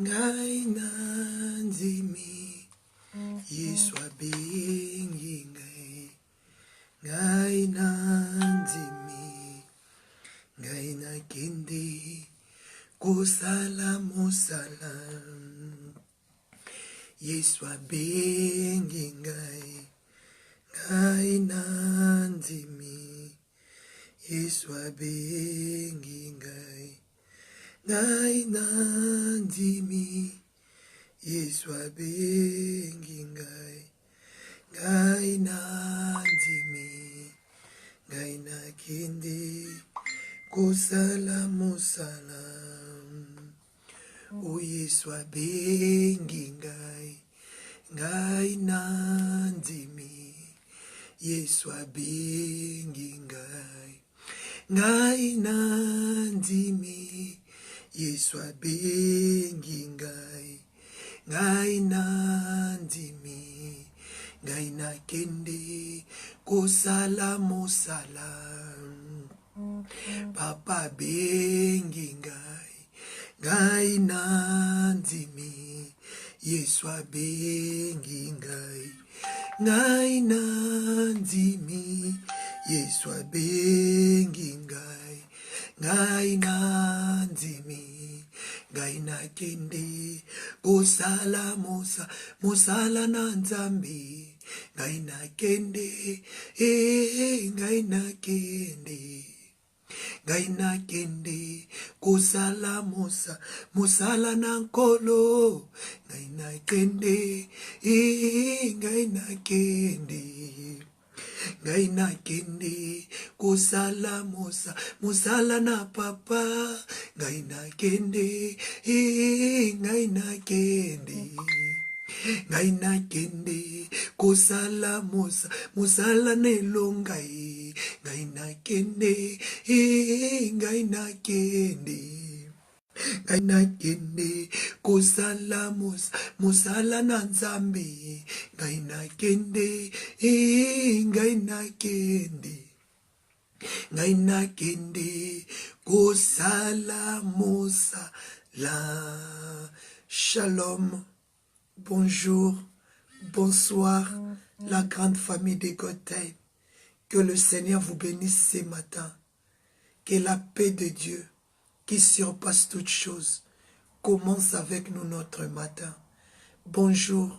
ngai nanzimi Yesu abengi ngai nanzimi ngai nakende kosala mosala Yesu abengi ngai nanzimi Yesu abengi ngai nanzimi Yesu abengi ngai nanzimi ngai nakende kosala mosala o Yesu abengi ngai nanzimi Yesu abengi ngai nanzimi Yesu abengi ngai nanzimi ngai nakende kosala mosala Papa abengi ngai nanzimi Yesu abengi ngai nanzimi Yesu abengi ngai nanzimi ngai nakende kosala mosala na Nzambe ngai nakende ngai nakende kosala mosala na Nkolo ngai nakende ngai nakende kosala mosala na Papa ngai nakende ngai nakende kosala mosala na elongai ngai nakende ngai nakende kosala mosala na Nzambe ngai nakende kosala mosala. Shalom, bonjour, bonsoir, la grande famille de Gotham. Que le Seigneur vous bénisse ce matin. Que la paix de Dieu, qui surpasse toutes choses, commence avec nous notre matin. Bonjour,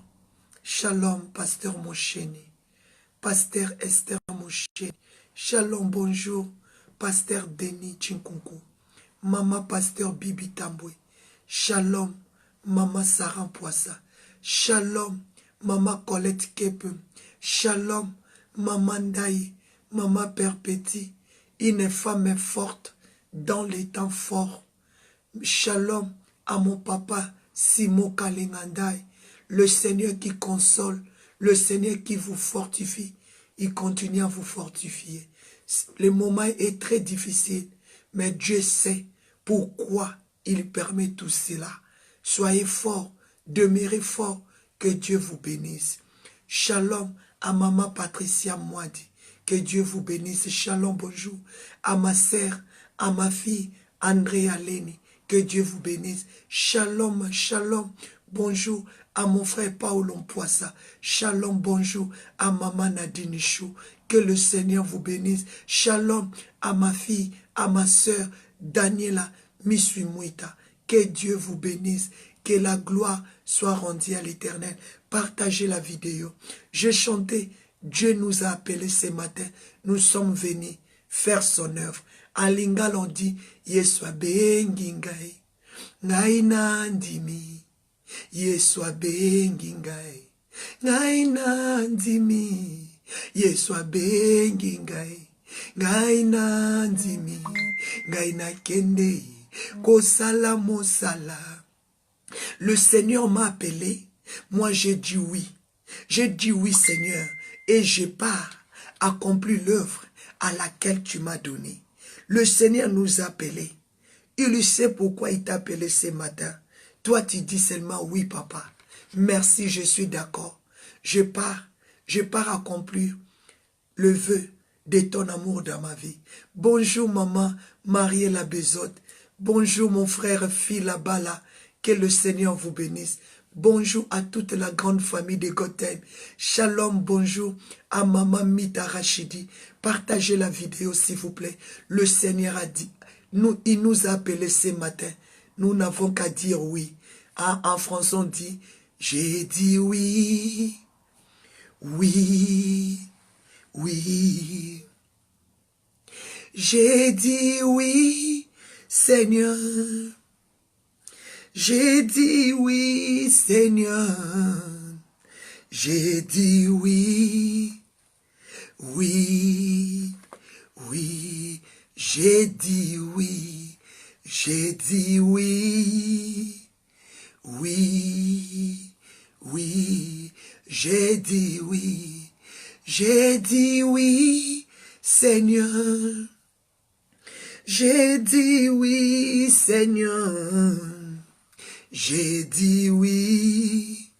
shalom, pasteur Mosheni, pasteur Esther Mosheni. Shalom, bonjour, pasteur Denis Chinkunku, maman pasteur Bibi Tamboué. Shalom, maman Sarah Poissa. Shalom, maman Colette Kepe. Shalom, maman Ndaï, maman Perpétie. Une femme forte dans les temps forts. Shalom à mon papa Simo Kalingandai. Le Seigneur qui console, le Seigneur qui vous fortifie. Il continue à vous fortifier. Le moment est très difficile, mais Dieu sait pourquoi il permet tout cela. Soyez forts, demeurez forts, que Dieu vous bénisse. Shalom à maman Patricia Mwadi, que Dieu vous bénisse. Shalom, bonjour à ma sœur, à ma fille Andrea Leni, que Dieu vous bénisse. Shalom, shalom, bonjour à mon frère Paolo Mpoissa. Shalom, bonjour à maman Nadine Chou, que le Seigneur vous bénisse. Shalom à ma fille, à ma sœur Daniela Misui-Mouita, que Dieu vous bénisse, que la gloire soit rendue à l'Éternel. Partagez la vidéo. Je chantais, Dieu nous a appelés ce matin, nous sommes venus faire son œuvre. En lingala on dit, Yesu abengi ngai, ngai nandimi, Yesu abengi ngai, ngai nandimi, Yesu abengi ngai, ngai nandimi, ngai nakende, kosala mosala. Le Seigneur m'a appelé, moi j'ai dit oui. J'ai dit oui Seigneur, et je pars accomplir l'œuvre à laquelle tu m'as donné. Le Seigneur nous a appelés. Il sait pourquoi il t'a appelé ce matin. Toi tu dis seulement oui papa. Merci, je suis d'accord. Je pars accomplir le vœu de ton amour dans ma vie. Bonjour maman Mariella Bezotte. Bonjour mon frère Phila Bala. Que le Seigneur vous bénisse. Bonjour à toute la grande famille de Gotham. Shalom, bonjour à Maman Mita Rachidi. Partagez la vidéo s'il vous plaît. Le Seigneur a dit, il nous a appelés ce matin. Nous n'avons qu'à dire oui. En français on dit, j'ai dit oui, oui, oui. J'ai dit oui, Seigneur. J'ai dit oui, Seigneur. J'ai dit oui, oui, oui. J'ai dit oui, j'ai dit oui, oui, oui. J'ai dit oui, j'ai dit oui, Seigneur. J'ai dit oui, Seigneur. J'ai dit oui,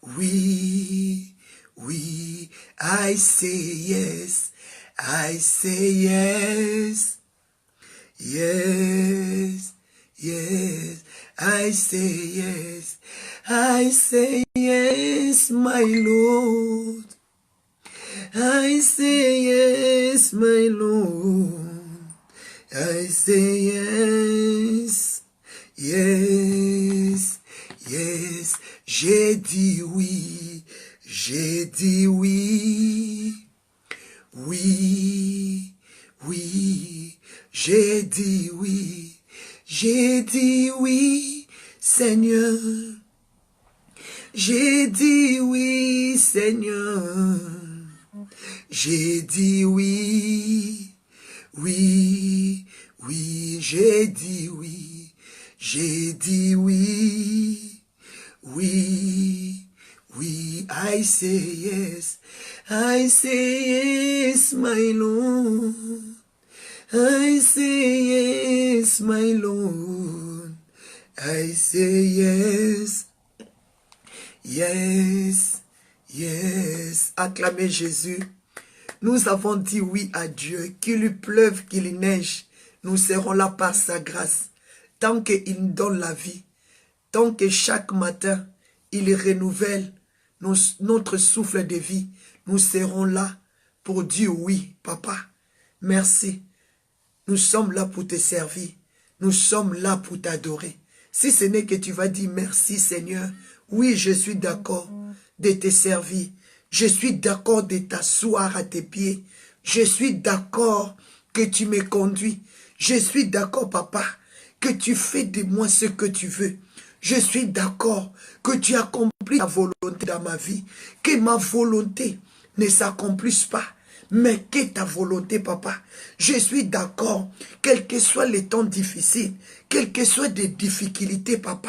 oui, oui. I say yes, I say yes, yes, yes. I say yes, I say yes, my Lord. I say yes, my Lord. I say yes, yes, yes. J'ai dit oui, j'ai dit oui, oui, oui. J'ai dit oui, j'ai dit oui, Seigneur. J'ai dit oui, Seigneur. J'ai dit oui, oui, oui, j'ai dit oui, j'ai dit oui, oui, oui, I say yes, my Lord, I say yes, my Lord, I say yes, yes, yes, acclamez Jésus. Nous avons dit oui à Dieu, qu'il pleuve, qu'il neige, nous serons là par sa grâce. Tant qu'il nous donne la vie, tant que chaque matin, il renouvelle notre souffle de vie, nous serons là pour dire oui, papa, merci. Nous sommes là pour te servir, nous sommes là pour t'adorer. Si ce n'est que tu vas dire merci Seigneur, oui, je suis d'accord de te servir. Je suis d'accord de t'asseoir à tes pieds. Je suis d'accord que tu me conduis. Je suis d'accord, papa, que tu fais de moi ce que tu veux. Je suis d'accord que tu accomplis ta volonté dans ma vie. Que ma volonté ne s'accomplisse pas, mais que ta volonté, papa. Je suis d'accord, quels que soient les temps difficiles, quelles que soient des difficultés, papa.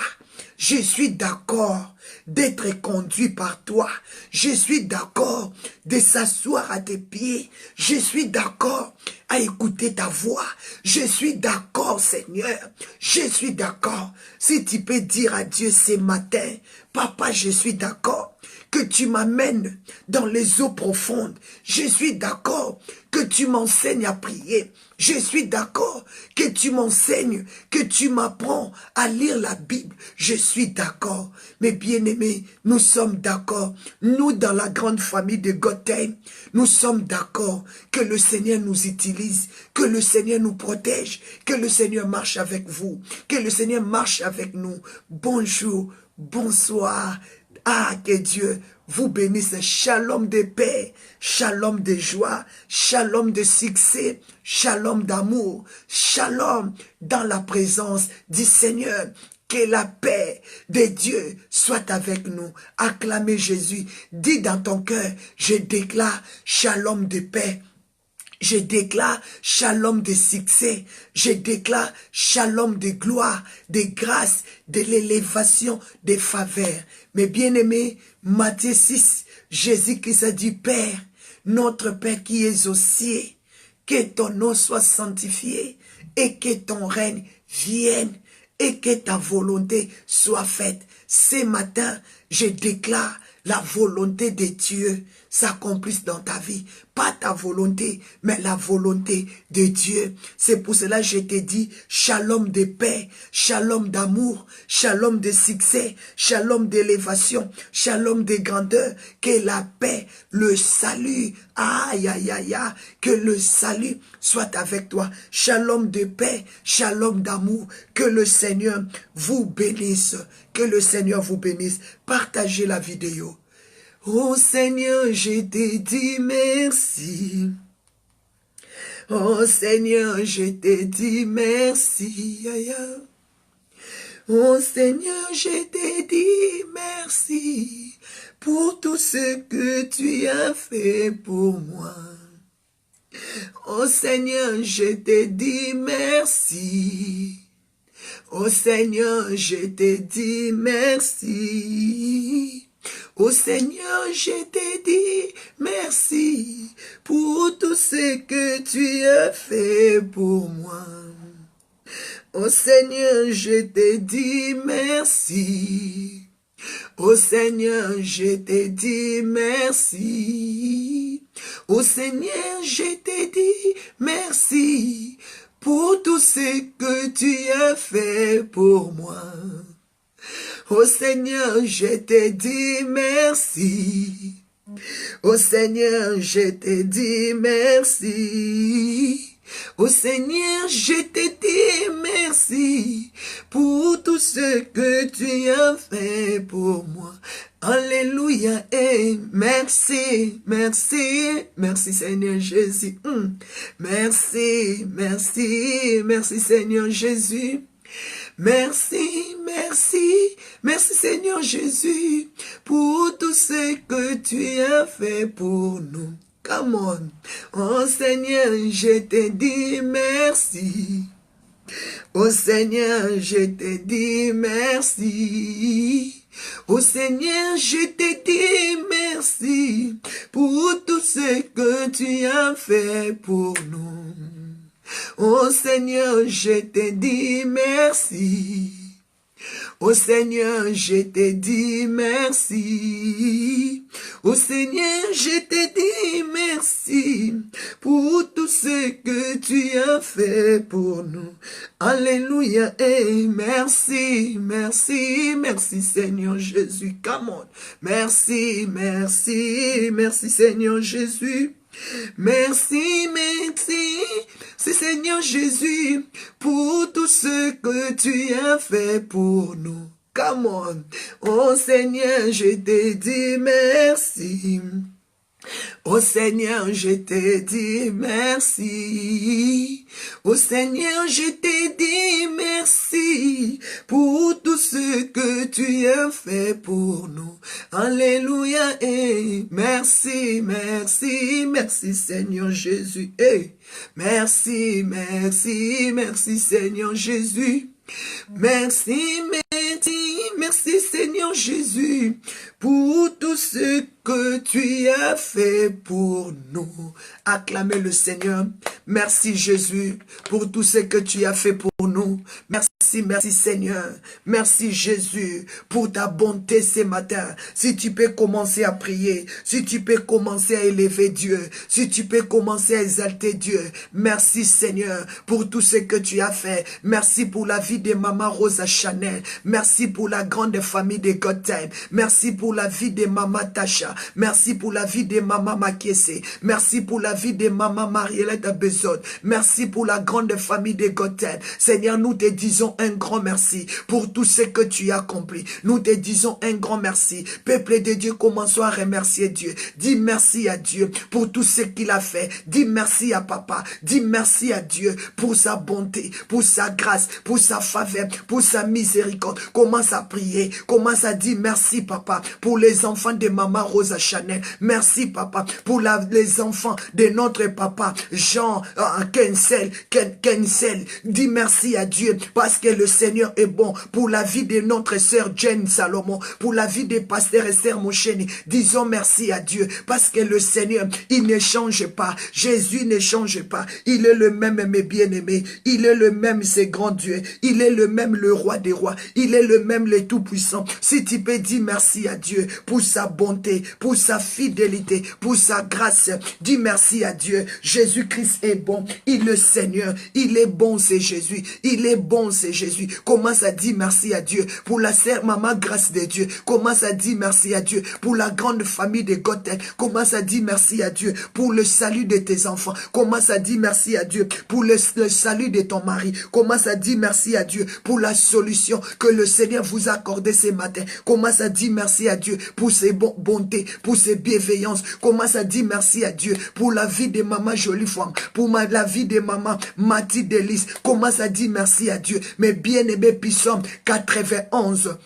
Je suis d'accord d'être conduit par toi. Je suis d'accord de s'asseoir à tes pieds. Je suis d'accord à écouter ta voix. Je suis d'accord, Seigneur. Je suis d'accord. Si tu peux dire à Dieu ce matin, papa, je suis d'accord que tu m'amènes dans les eaux profondes. Je suis d'accord que tu m'enseignes à prier. Je suis d'accord que tu m'enseignes, que tu m'apprends à lire la Bible. Je suis d'accord. Mes bien-aimés, nous sommes d'accord. Nous, dans la grande famille de Gotham, nous sommes d'accord que le Seigneur nous utilise, que le Seigneur nous protège, que le Seigneur marche avec vous, que le Seigneur marche avec nous. Bonjour, bonsoir. Ah, que Dieu vous bénisse. Shalom de paix, shalom de joie, shalom de succès, shalom d'amour, shalom dans la présence du Seigneur. Que la paix de Dieu soit avec nous. Acclamez Jésus. Dis dans ton cœur, je déclare shalom de paix. Je déclare shalom de succès. Je déclare shalom de gloire, de grâce, de l'élévation, de faveur. Mes bien-aimés, Matthieu 6, Jésus-Christ a dit, Père, notre Père qui es aux cieux, que ton nom soit sanctifié et que ton règne vienne et que ta volonté soit faite. Ce matin, je déclare la volonté de Dieu s'accomplisse dans ta vie. Pas ta volonté, mais la volonté de Dieu. C'est pour cela que je t'ai dit, shalom de paix, shalom d'amour, shalom de succès, shalom d'élévation, shalom de grandeur, que la paix, le salut, aïe, aïe, aïe, aïe, que le salut soit avec toi. Shalom de paix, shalom d'amour, que le Seigneur vous bénisse, que le Seigneur vous bénisse. Partagez la vidéo. Oh Seigneur, je te dis merci. Oh Seigneur, je te dis merci. Oh Seigneur, je te dis merci pour tout ce que tu as fait pour moi. Oh Seigneur, je te dis merci. Oh Seigneur, je te dis merci. Oh Seigneur, je te dis merci pour tout ce que tu as fait pour moi. Oh Seigneur, je te dis merci. Oh Seigneur, je te dis merci. Oh Seigneur, je te dis merci pour tout ce que tu as fait pour moi. Oh Seigneur, je te dis merci. Oh Seigneur, je te dis merci. Oh Seigneur, je te dis merci pour tout ce que tu as fait pour moi. Alléluia et merci, merci, merci Seigneur Jésus. Merci, merci, merci Seigneur Jésus. Merci, merci, merci Seigneur Jésus pour tout ce que tu as fait pour nous. Come on. Oh Seigneur, je te dis merci. Oh Seigneur, je te dis merci. Oh Seigneur, je te dis merci pour tout ce que tu as fait pour nous. Oh Seigneur, je te dis merci. Oh Seigneur, je te dis merci. Oh Seigneur, je te dis merci pour tout ce que tu as fait pour nous. Alléluia et merci, merci, merci Seigneur Jésus. Come on. Merci, merci, merci Seigneur Jésus. Merci, merci, c'est Seigneur Jésus, pour tout ce que tu as fait pour nous. Come on. Oh Seigneur, je te dis merci. Oh Seigneur, je te dis merci. Oh Seigneur, je te dis merci pour tout ce que tu as fait pour nous. Alléluia et merci, merci, merci Seigneur Jésus. Hey, merci, merci, merci Seigneur Jésus. Merci, merci, merci Seigneur Jésus pour tout ce que tu as fait pour nous. Acclamez le Seigneur. Merci Jésus pour tout ce que tu as fait pour nous. Merci, merci Seigneur. Merci Jésus pour ta bonté ce matin. Si tu peux commencer à prier, si tu peux commencer à élever Dieu, si tu peux commencer à exalter Dieu. Merci Seigneur pour tout ce que tu as fait. Merci pour la vie de Maman Rosa Chanel. Merci pour la grande famille de God Time. Merci pour la vie de Maman Tasha. Merci pour la vie de Maman Makiese. Merci pour la vie de Maman Marielette Bezod. Merci pour la grande famille de God Time. Seigneur, nous te disons un grand merci pour tout ce que tu as accompli. Nous te disons un grand merci. Peuple de Dieu, commençons à remercier Dieu. Dis merci à Dieu pour tout ce qu'il a fait. Dis merci à Papa. Dis merci à Dieu pour sa bonté, pour sa grâce, pour sa faveur, pour sa miséricorde. Commence à prier. Commence à dire merci Papa pour les enfants de Maman Rosa Chanel. Merci Papa pour les enfants de notre Papa Jean Kensel. Dis merci à Dieu parce que le Seigneur est bon pour la vie de notre sœur Jane Salomon, pour la vie des pasteurs Esther Mosheni. Disons merci à Dieu parce que le Seigneur, il ne change pas. Jésus ne change pas. Il est le même, mes bien-aimés. Il est le même, c'est grand Dieu. Il est le même, le roi des rois. Il est le même, le tout-puissant. Si tu peux dire merci à Dieu pour sa bonté, pour sa fidélité, pour sa grâce. Dis merci à Dieu. Jésus-Christ est bon. Il est le Seigneur. Il est bon, c'est Jésus. Il est bon, c'est Jésus. Commence à dire merci à Dieu pour la sœur maman grâce de Dieu. Commence à dire merci à Dieu pour la grande famille de Gothel. Commence à dire merci à Dieu pour le salut de tes enfants. Commence à dire merci à Dieu pour le salut de ton mari. Commence à dire merci à Dieu pour la solution que le Seigneur vous a accordée ce matin. Commence à dire merci à Dieu pour ses bontés, pour ses bienveillances. Commence à dire merci à Dieu pour la vie de maman jolie femme, pour la vie de maman Mathilde Delis. Commence à dire merci à Dieu. Mais bien aimé, Psaume 91.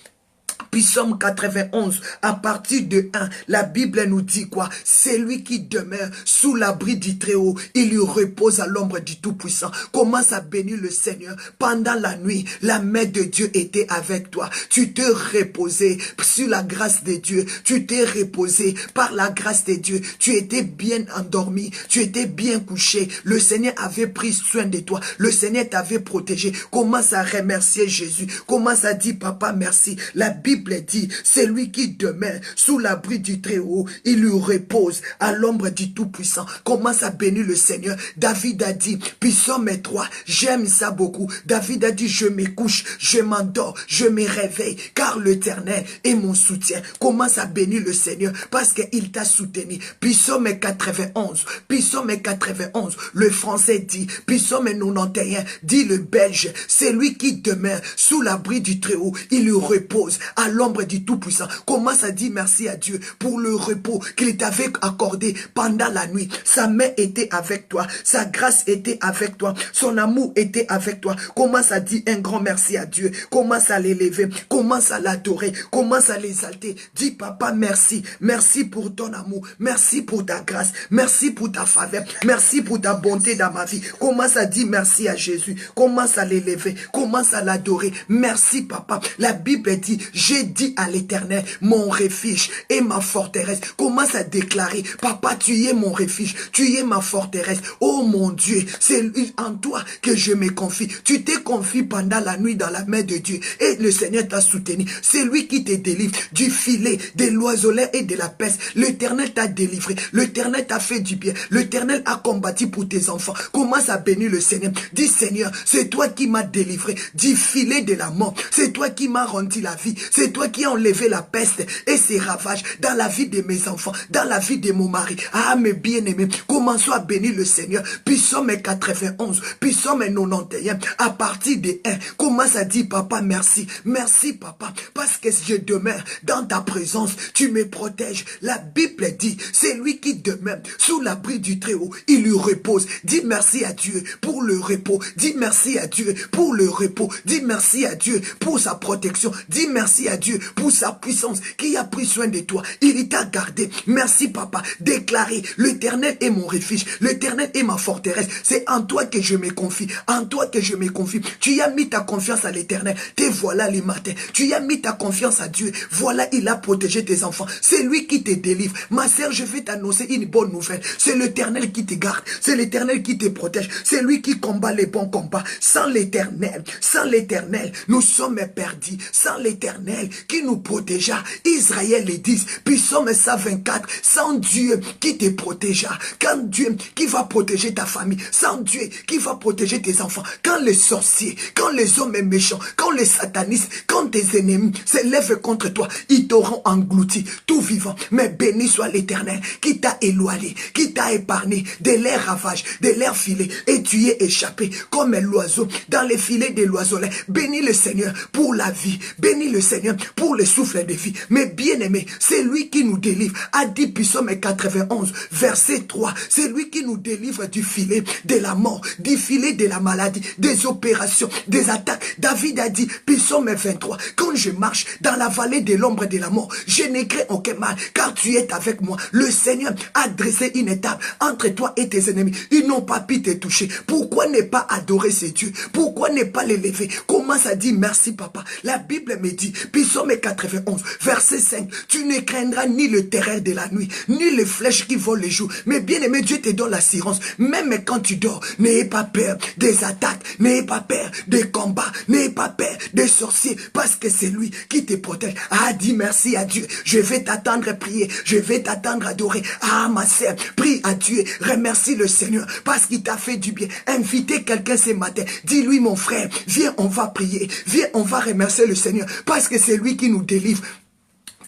Psaume 91, à partir de 1, la Bible nous dit quoi? C'est lui qui demeure sous l'abri du Très-Haut. Il lui repose à l'ombre du Tout-Puissant. Commence à bénir le Seigneur. Pendant la nuit, la main de Dieu était avec toi. Tu te reposais sur la grâce de Dieu. Tu t'es reposé par la grâce de Dieu. Tu étais bien endormi. Tu étais bien couché. Le Seigneur avait pris soin de toi. Le Seigneur t'avait protégé. Commence à remercier Jésus. Commence à dire, papa, merci. La Bible dit, c'est lui qui demeure sous l'abri du Très-Haut, il lui repose à l'ombre du Tout-Puissant. Commence à bénir le Seigneur. David a dit, Psaume 3, j'aime ça beaucoup. David a dit, je me couche, je m'endors, je me réveille, car l'Éternel est mon soutien. Commence à bénir le Seigneur, parce qu'il t'a soutenu. Psaume 91, Psaume 91, le français dit, Psaume 91, dit le belge, c'est lui qui demeure sous l'abri du Très-Haut, il lui repose à l'ombre du Tout-Puissant. Commence à dire merci à Dieu pour le repos qu'il t'avait accordé pendant la nuit. Sa main était avec toi, sa grâce était avec toi, son amour était avec toi. Commence à dire un grand merci à Dieu. Commence à l'élever, commence à l'adorer, commence à l'exalter. Dis, papa, merci. Merci pour ton amour, merci pour ta grâce, merci pour ta faveur, merci pour ta bonté dans ma vie. Commence à dire merci à Jésus. Commence à l'élever, commence à l'adorer. Merci, papa. La Bible dit, j'ai dit à l'Éternel, mon refuge et ma forteresse. Commence à déclarer, papa, tu es mon refuge, tu es ma forteresse. Oh mon Dieu, c'est en toi que je me confie. Tu t'es confié pendant la nuit dans la main de Dieu et le Seigneur t'a soutenu. C'est lui qui te délivre du filet, de l'oiseleur et de la peste. L'Éternel t'a délivré, l'Éternel t'a fait du bien, l'Éternel a combattu pour tes enfants. Commence à bénir le Seigneur. Dis, Seigneur, c'est toi qui m'as délivré du filet de la mort. C'est toi qui m'as rendu la vie. C'est toi qui as enlevé la peste et ses ravages dans la vie de mes enfants, dans la vie de mon mari. Ah, mes bien-aimés, commençons à bénir le Seigneur. Psaume 91, Psaume 91, à partir de 1, commence à dire, papa, merci. Merci, papa, parce que je demeure dans ta présence. Tu me protèges. La Bible dit, c'est lui qui demeure sous l'abri du Très-Haut. Il lui repose. Dis merci à Dieu pour le repos. Dis merci à Dieu pour le repos. Dis merci à Dieu pour sa protection. Dis merci à Dieu pour sa puissance qui a pris soin de toi. Il t'a gardé. Merci, papa. Déclarez, l'Éternel est mon refuge. L'Éternel est ma forteresse. C'est en toi que je me confie. En toi que je me confie. Tu as mis ta confiance à l'Éternel. Te voilà les matins. Tu as mis ta confiance à Dieu. Voilà, il a protégé tes enfants. C'est lui qui te délivre. Ma sœur, je vais t'annoncer une bonne nouvelle. C'est l'Éternel qui te garde. C'est l'Éternel qui te protège. C'est lui qui combat les bons combats. Sans l'Éternel, nous sommes perdus. Sans l'Éternel qui nous protégea. Israël les dit, Psaume 124, sans Dieu qui te protégea. Quand Dieu qui va protéger ta famille. Sans Dieu qui va protéger tes enfants. Quand les sorciers, quand les hommes méchants, quand les satanistes, quand tes ennemis s'élèvent contre toi, ils t'auront englouti, tout vivant. Mais béni soit l'Éternel qui t'a éloigné, qui t'a épargné de leurs ravages, de leurs filets, et tu es échappé comme l'oiseau dans les filets de l'oiseau. Bénis le Seigneur pour la vie, bénis le Seigneur pour le souffle de vie. Mais bien aimé, c'est lui qui nous délivre. A dit Psaume 91, verset 3, c'est lui qui nous délivre du filet de la mort, du filet de la maladie, des opérations, des attaques. David a dit, Psaume 23, quand je marche dans la vallée de l'ombre de la mort, je n'ai craint aucun mal, car tu es avec moi. Le Seigneur a dressé une étape entre toi et tes ennemis. Ils n'ont pas pu te toucher. Pourquoi ne pas adorer ces dieux? Pourquoi ne pas l'élever? Comment Commence à dire merci, papa. La Bible me dit, Psaume 91, verset 5, tu ne craindras ni le terreur de la nuit, ni les flèches qui volent les jours. Mais bien aimé, Dieu te donne l'assurance. Même quand tu dors, n'ayez pas peur des attaques, n'ayez pas peur des combats, n'ayez pas peur des sorciers, parce que c'est lui qui te protège. Ah, dis merci à Dieu. Je vais t'attendre prier, je vais t'attendre adorer. Ah, ma sœur, prie à Dieu, remercie le Seigneur, parce qu'il t'a fait du bien. Invitez quelqu'un ce matin, dis-lui, mon frère, viens, on va prier, viens, on va remercier le Seigneur, parce que c'est lui qui nous délivre.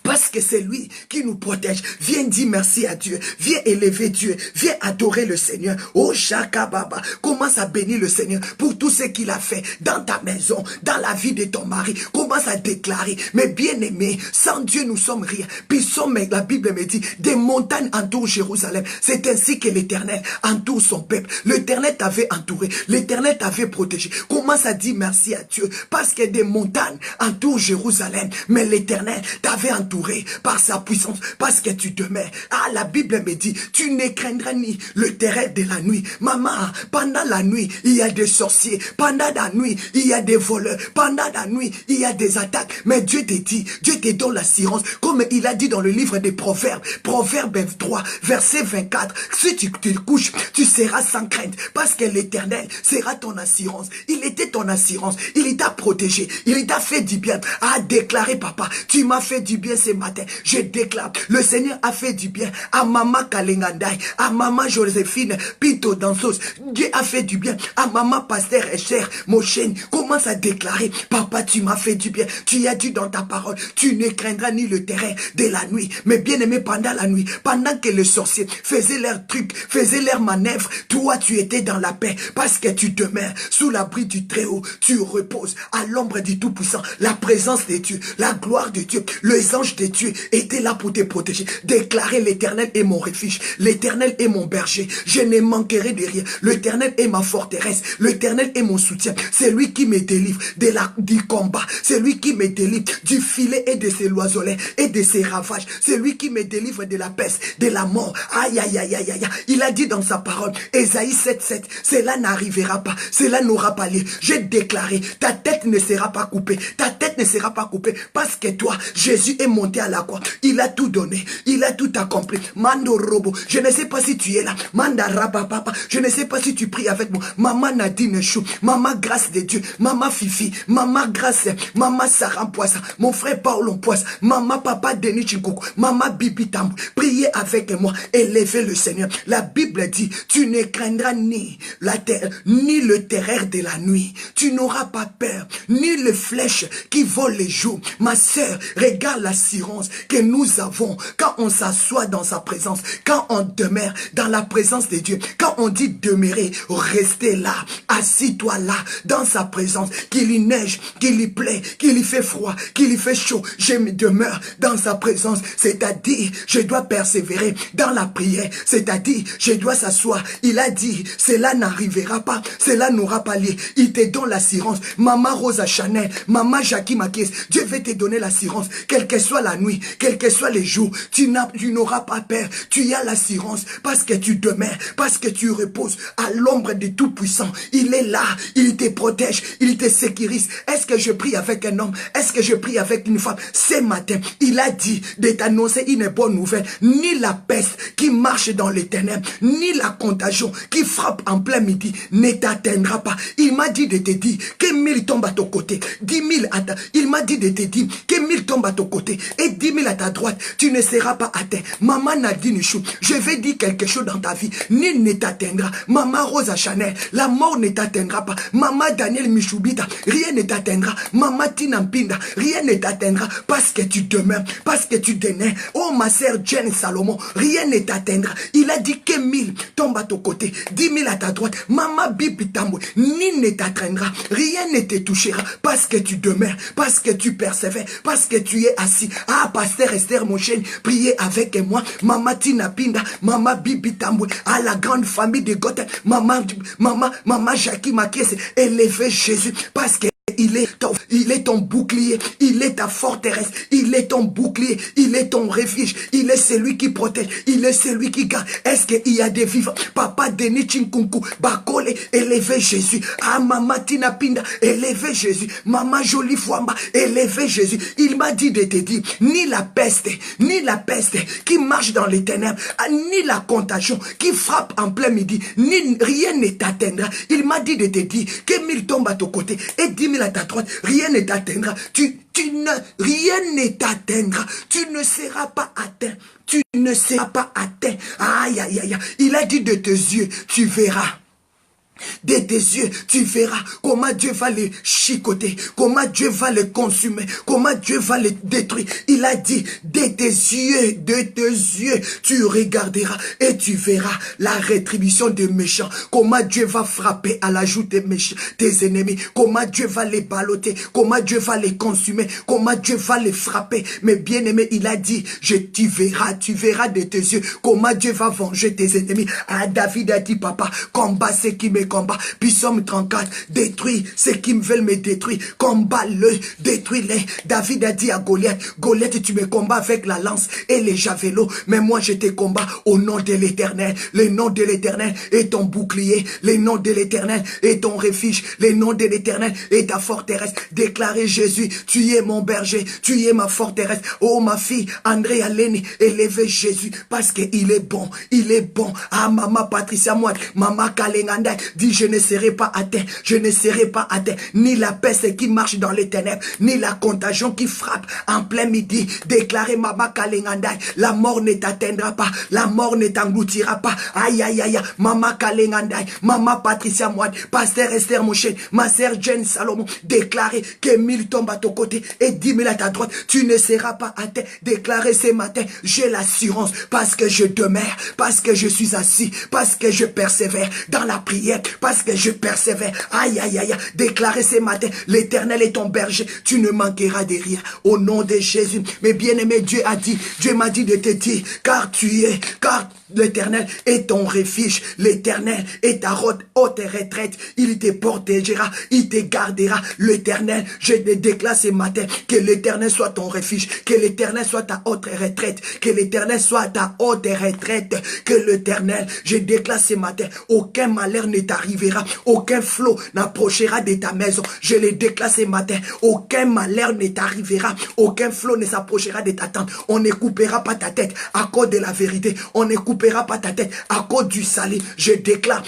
Parce que c'est lui qui nous protège. Viens dire merci à Dieu. Viens élever Dieu. Viens adorer le Seigneur. Oh, Shaka Baba. Commence à bénir le Seigneur pour tout ce qu'il a fait dans ta maison, dans la vie de ton mari. Commence à déclarer. Mais bien aimé, sans Dieu, nous sommes rien. Puis la Bible me dit, des montagnes entourent Jérusalem. C'est ainsi que l'Éternel entoure son peuple. L'Éternel t'avait entouré. L'Éternel t'avait protégé. Commence à dire merci à Dieu. Parce que des montagnes entourent Jérusalem. Mais l'Éternel t'avait entouré par sa puissance, parce que tu demeures. Ah, la Bible me dit, tu ne craindras ni le terreur de la nuit. Maman, pendant la nuit, il y a des sorciers. Pendant la nuit, il y a des voleurs. Pendant la nuit, il y a des attaques. Mais Dieu te dit, Dieu te donne l'assurance, comme il a dit dans le livre des Proverbes, Proverbe 3, verset 24. Si tu te couches, tu seras sans crainte, parce que l'Éternel sera ton assurance. Il était ton assurance. Il t'a protégé. Il t'a fait du bien. Ah, déclaré, papa, tu m'as fait du bien ce matin. Je déclare, le Seigneur a fait du bien à maman Kalengandai, à maman Joséphine Pito Dansos. Dieu a fait du bien à maman Pasteur Echer Mochen. Commence à déclarer, papa, tu m'as fait du bien. Tu as dit dans ta parole, tu ne craindras ni le terrain de la nuit. Mais bien aimé, pendant la nuit, pendant que les sorciers faisaient leurs trucs, faisaient leurs manœuvres, toi tu étais dans la paix, parce que tu demeures sous l'abri du Très-Haut. Tu reposes à l'ombre du Tout-Puissant. La présence de Dieu, la gloire de Dieu, les anges de Dieu étaient là pour te protéger. Déclarer, l'Éternel est mon refuge, l'Éternel est mon berger, je ne manquerai de rien. L'Éternel est ma forteresse, l'Éternel est mon soutien. C'est lui qui me délivre du combat, c'est lui qui me délivre du filet et de ses loiselets et de ses ravages. C'est lui qui me délivre de la peste, de la mort. Aïe, aïe, aïe, aïe, aïe. Il a dit dans sa parole, Ésaïe 7:7, cela n'arrivera pas, cela n'aura pas lieu. J'ai déclaré, ta tête ne sera pas coupée, ta tête ne sera pas coupée, parce que toi, Jésus est monté à la croix. Il a tout donné, il a tout accompli. Mando Robo, je ne sais pas si tu es là. Manda Rabba Papa, je ne sais pas si tu pries avec moi. Maman Nadine Chou, maman Grâce de Dieu, maman Fifi, maman Grâce, maman Sarah Poissa, mon frère Paul Poisse, maman Papa Denis Chikoko, maman Bibi Tambou. Priez avec moi, élevez le Seigneur. La Bible dit, tu ne craindras ni la terre, ni le terreur de la nuit. Tu n'auras pas peur, ni les flèches qui volent les jours. Ma sœur, regarde l'assurance que nous avons quand on s'assoit dans sa présence, quand on demeure dans la présence de Dieu, quand on dit demeurer, restez là, assis-toi là, dans sa présence, qu'il y neige, qu'il y plaît, qu'il y fait froid, qu'il y fait chaud, je me demeure dans sa présence, c'est-à-dire, je dois persévérer dans la prière, c'est-à-dire, je dois s'asseoir. Il a dit, cela n'arrivera pas, cela n'aura pas lieu. Il te donne l'assurance. Maman Rosa Chanel, maman Jackie Makies, Dieu veut te donner l'assurance, quelle que soit la nuit, quels que soient les jours, tu n'auras pas peur, tu as l'assurance, parce que tu demeures, parce que tu reposes à l'ombre du Tout-Puissant. Il est là, il te protège, il te sécurise. Est-ce que je prie avec un homme? Est-ce que je prie avec une femme? Ce matin, il a dit de t'annoncer une bonne nouvelle. Ni la peste qui marche dans les ténèbres, ni la contagion qui frappe en plein midi ne t'atteindra pas. Il m'a dit de te dire que 1000 tombent à ton côté, 10 000 à ta... Il m'a dit de te dire que 1000 tombent à ton côté et 10 000 à ta droite. Tu ne seras pas atteint. Maman Nadine Chou, je vais dire quelque chose dans ta vie. Nul ne t'atteindra. Maman Rosa Chanel, la mort ne t'atteindra pas. Maman Daniel Michoubita, rien ne t'atteindra. Maman Tina Mpinda, rien ne t'atteindra, parce que tu demeures, parce que tu demeures. Oh ma sœur Jen Salomon, rien ne t'atteindra. Il a dit que 1000 tombent à ton côté, 10 000 à ta droite. Maman Bibi Tambou, nul ne t'atteindra, rien ne te touchera, parce que tu demeures, parce que tu persévères, parce que tu es assis. Ah, pasteur Esther Mochen, priez avec moi. Maman Tina Pinda, maman Bibi Tambou, à la grande famille de Gotham, maman Jackie Makies, élevez Jésus, parce que il est ton bouclier, il est ta forteresse, il est ton bouclier, il est ton refuge, il est celui qui protège, il est celui qui garde. Est-ce qu'il y a des vivants? Papa Denis Chinkunku, Bakole, élevez Jésus. Ah, Mama Tina Pinda, élevez Jésus. Maman Jolie Fouamba, élevez Jésus. Il m'a dit de te dire, ni la peste qui marche dans les ténèbres, ni la contagion qui frappe en plein midi, ni rien ne t'atteindra. Il m'a dit de te dire que 1000 tombent à ton côté et 10 000 à ta droite, rien ne t'atteindra. Rien ne t'atteindra. Tu ne seras pas atteint. Tu ne seras pas atteint. Aïe, aïe, aïe. Il a dit de tes yeux, tu verras. De tes yeux, tu verras comment Dieu va les chicoter, comment Dieu va les consumer, comment Dieu va les détruire. Il a dit, de tes yeux, tu regarderas et tu verras la rétribution des méchants, comment Dieu va frapper à la joue des méchants, tes ennemis, comment Dieu va les balloter, comment Dieu va les consumer, comment Dieu va les frapper. Mais bien aimé, il a dit, tu verras de tes yeux comment Dieu va venger tes ennemis. Ah, David a dit, papa, combat ceux qui me combat. Psaume 34, détruis ceux qui veulent me détruire, combat-le, détruis-les. David a dit à Goliath, Goliath, tu me combats avec la lance et les javelots, mais moi je te combats au nom de l'Éternel. Le nom de l'Éternel est ton bouclier, le nom de l'Éternel est ton refuge, le nom de l'Éternel est ta forteresse. Déclarez Jésus, tu es mon berger, tu es ma forteresse. Oh ma fille, André Aleni, élevez Jésus, parce qu'il est bon, il est bon. Ah, Maman Patricia Moine, Maman Kalenganda, dit je ne serai pas atteint, je ne serai pas atteint, ni la peste qui marche dans les ténèbres, ni la contagion qui frappe en plein midi. Déclarez Mama Kalengandai, la mort ne t'atteindra pas, la mort ne t'engloutira pas. Aïe aïe aïe, Mama Kalengandai, Mama Patricia Moine, Pasteur Esther Mouchen, ma sœur Jen Salomon, déclarez que 1000 tombent à ton côté et 10 000 à ta droite, tu ne seras pas atteint. Déclarez ce matin, j'ai l'assurance, parce que je demeure, parce que je suis assis, parce que je persévère dans la prière, parce que je persévère. Aïe, aïe, aïe. Déclarez ce matin, l'Éternel est ton berger. Tu ne manqueras de rien. Au nom de Jésus. Mais bien aimé, Dieu m'a dit de te dire, car l'Éternel est ton refuge. L'Éternel est ta haute retraite. Il te protégera. Il te gardera. L'Éternel, je te déclare ce matin, que l'Éternel soit ton refuge. Que l'Éternel soit ta haute retraite. Que l'Éternel soit ta haute retraite. Que l'Éternel, je déclare ce matin, aucun malheur ne t'arrivera, aucun flot n'approchera de ta maison. Je le déclare ce matin, aucun malheur ne t'arrivera, aucun flot ne s'approchera de ta tente. On ne coupera pas ta tête à cause de la vérité, on ne coupera pas ta tête à cause du salut. Je déclare,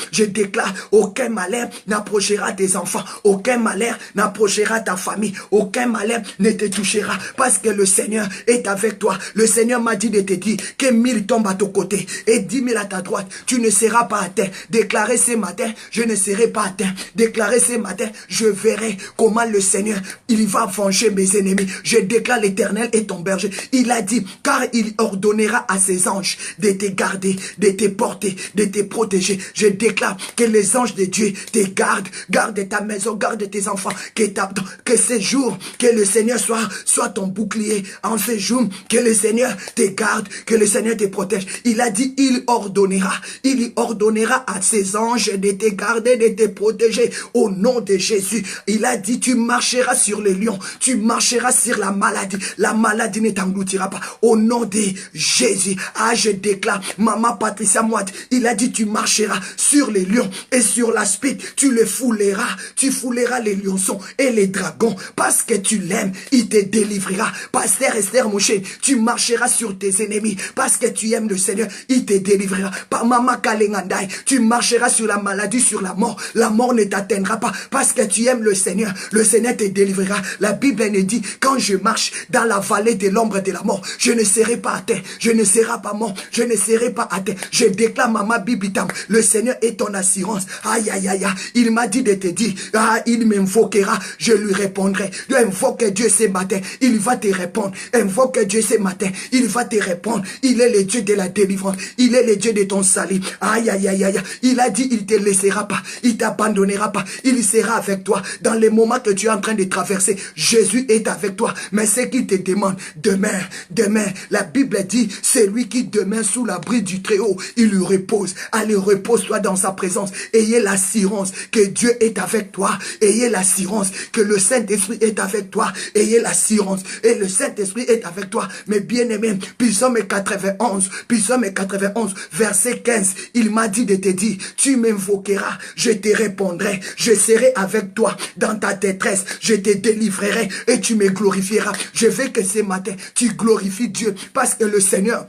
aucun malheur n'approchera tes enfants, aucun malheur n'approchera ta famille, aucun malheur ne te touchera, parce que le Seigneur est avec toi. Le Seigneur m'a dit de te dire que 1000 tombent à ton côté et 10 000 à ta droite, tu ne seras pas atteint. Déclarez ce matin, je ne serai pas atteint. Déclarez ce matin, je verrai comment le Seigneur, il va venger mes ennemis. Je déclare, l'Éternel est ton berger. Il a dit, car il ordonnera à ses anges de te garder, de te porter, de te protéger. Je déclare que les anges de Dieu te gardent, garde ta maison, garde tes enfants, que ce jour, que le Seigneur soit ton bouclier. En ce jour, que le Seigneur te garde, que le Seigneur te protège. Il a dit, il ordonnera à ses anges de te garder, de te protéger au nom de Jésus. Il a dit, tu marcheras sur les lions, tu marcheras sur la maladie ne t'engloutira pas au nom de Jésus. Ah, je déclare, Maman Patricia Moite, il a dit, tu marcheras sur les lions et sur la spite, tu fouleras les lionçons et les dragons, parce que tu l'aimes, il te délivrera. Pasteur Esther Mouché, tu marcheras sur tes ennemis, parce que tu aimes le Seigneur, il te délivrera. Par Maman Kalengandai, tu marcheras sur la maladie, sur la mort ne t'atteindra pas, parce que tu aimes le Seigneur te délivrera. La Bible nous dit, quand je marche dans la vallée de l'ombre de la mort, je ne serai pas atteint, je ne serai pas mort, je ne serai pas atteint. Je déclare, Maman Bibitam, le Seigneur est ton assurance. Aïe, aïe, aïe, aïe. Il m'a dit de te dire, il m'invoquera, je lui répondrai. Invoque Dieu ce matin, il va te répondre. Invoque Dieu ce matin, il va te répondre. Il est le Dieu de la délivrance, il est le Dieu de ton salut. Aïe, aïe, aïe, aïe. Il a dit, il te laissera pas, il t'abandonnera pas, il sera avec toi dans les moments que tu es en train de traverser. Jésus est avec toi, mais ce qu'il te demande, demain, la Bible dit, celui qui demeure sous l'abri l'abri du Très-Haut, il lui repose. Allez, repose-toi dans sa présence. Ayez l'assurance que Dieu est avec toi. Ayez l'assurance que le Saint-Esprit est avec toi. Ayez l'assurance. Et le Saint-Esprit est avec toi. Mais bien aimé, Psaume 91, verset 15, il m'a dit de te dire, tu m'invoqueras, je te répondrai, je serai avec toi dans ta détresse, je te délivrerai et tu me glorifieras. Je veux que ce matin, tu glorifies Dieu parce que le Seigneur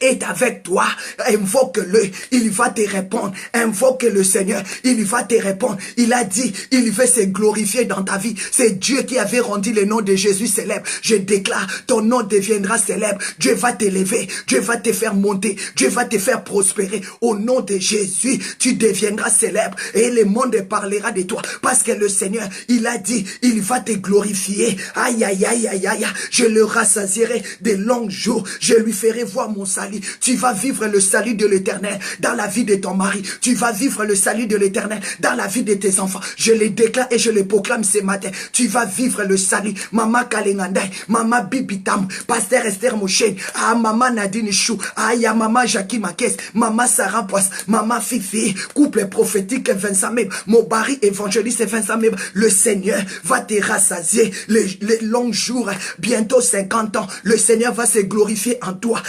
est avec toi. Invoque-le, il va te répondre. Invoque le Seigneur, il va te répondre. Il a dit, il veut se glorifier dans ta vie. C'est Dieu qui avait rendu le nom de Jésus célèbre. Je déclare, ton nom deviendra célèbre. Dieu va t'élever, Dieu va te faire monter, Dieu va te faire prospérer. Au nom de Jésus, tu deviendras célèbre et le monde parlera de toi. Parce que le Seigneur, il a dit, il va te glorifier. Aïe, aïe, aïe, aïe, aïe. Je le rassasierai de longs jours. Je lui ferai voir mon salut. Tu vas vivre le salut de l'Éternel dans la vie de ton mari. Tu vas vivre le salut de l'Éternel dans la vie de tes enfants. Je les déclare et je les proclame ce matin. Tu vas vivre le salut. Maman Kalengandai, Maman Bibitam, Pasteur Esther Mouchen, Maman Nadine Chou, Maman Jackie Makes, Maman Sarah Poisse, Maman Fifi, couple prophétique Vincent Meb, Mobari évangéliste Vincent Meb. Le Seigneur va te rassasier les longs jours, bientôt 50 ans. Le Seigneur va se glorifier en toi.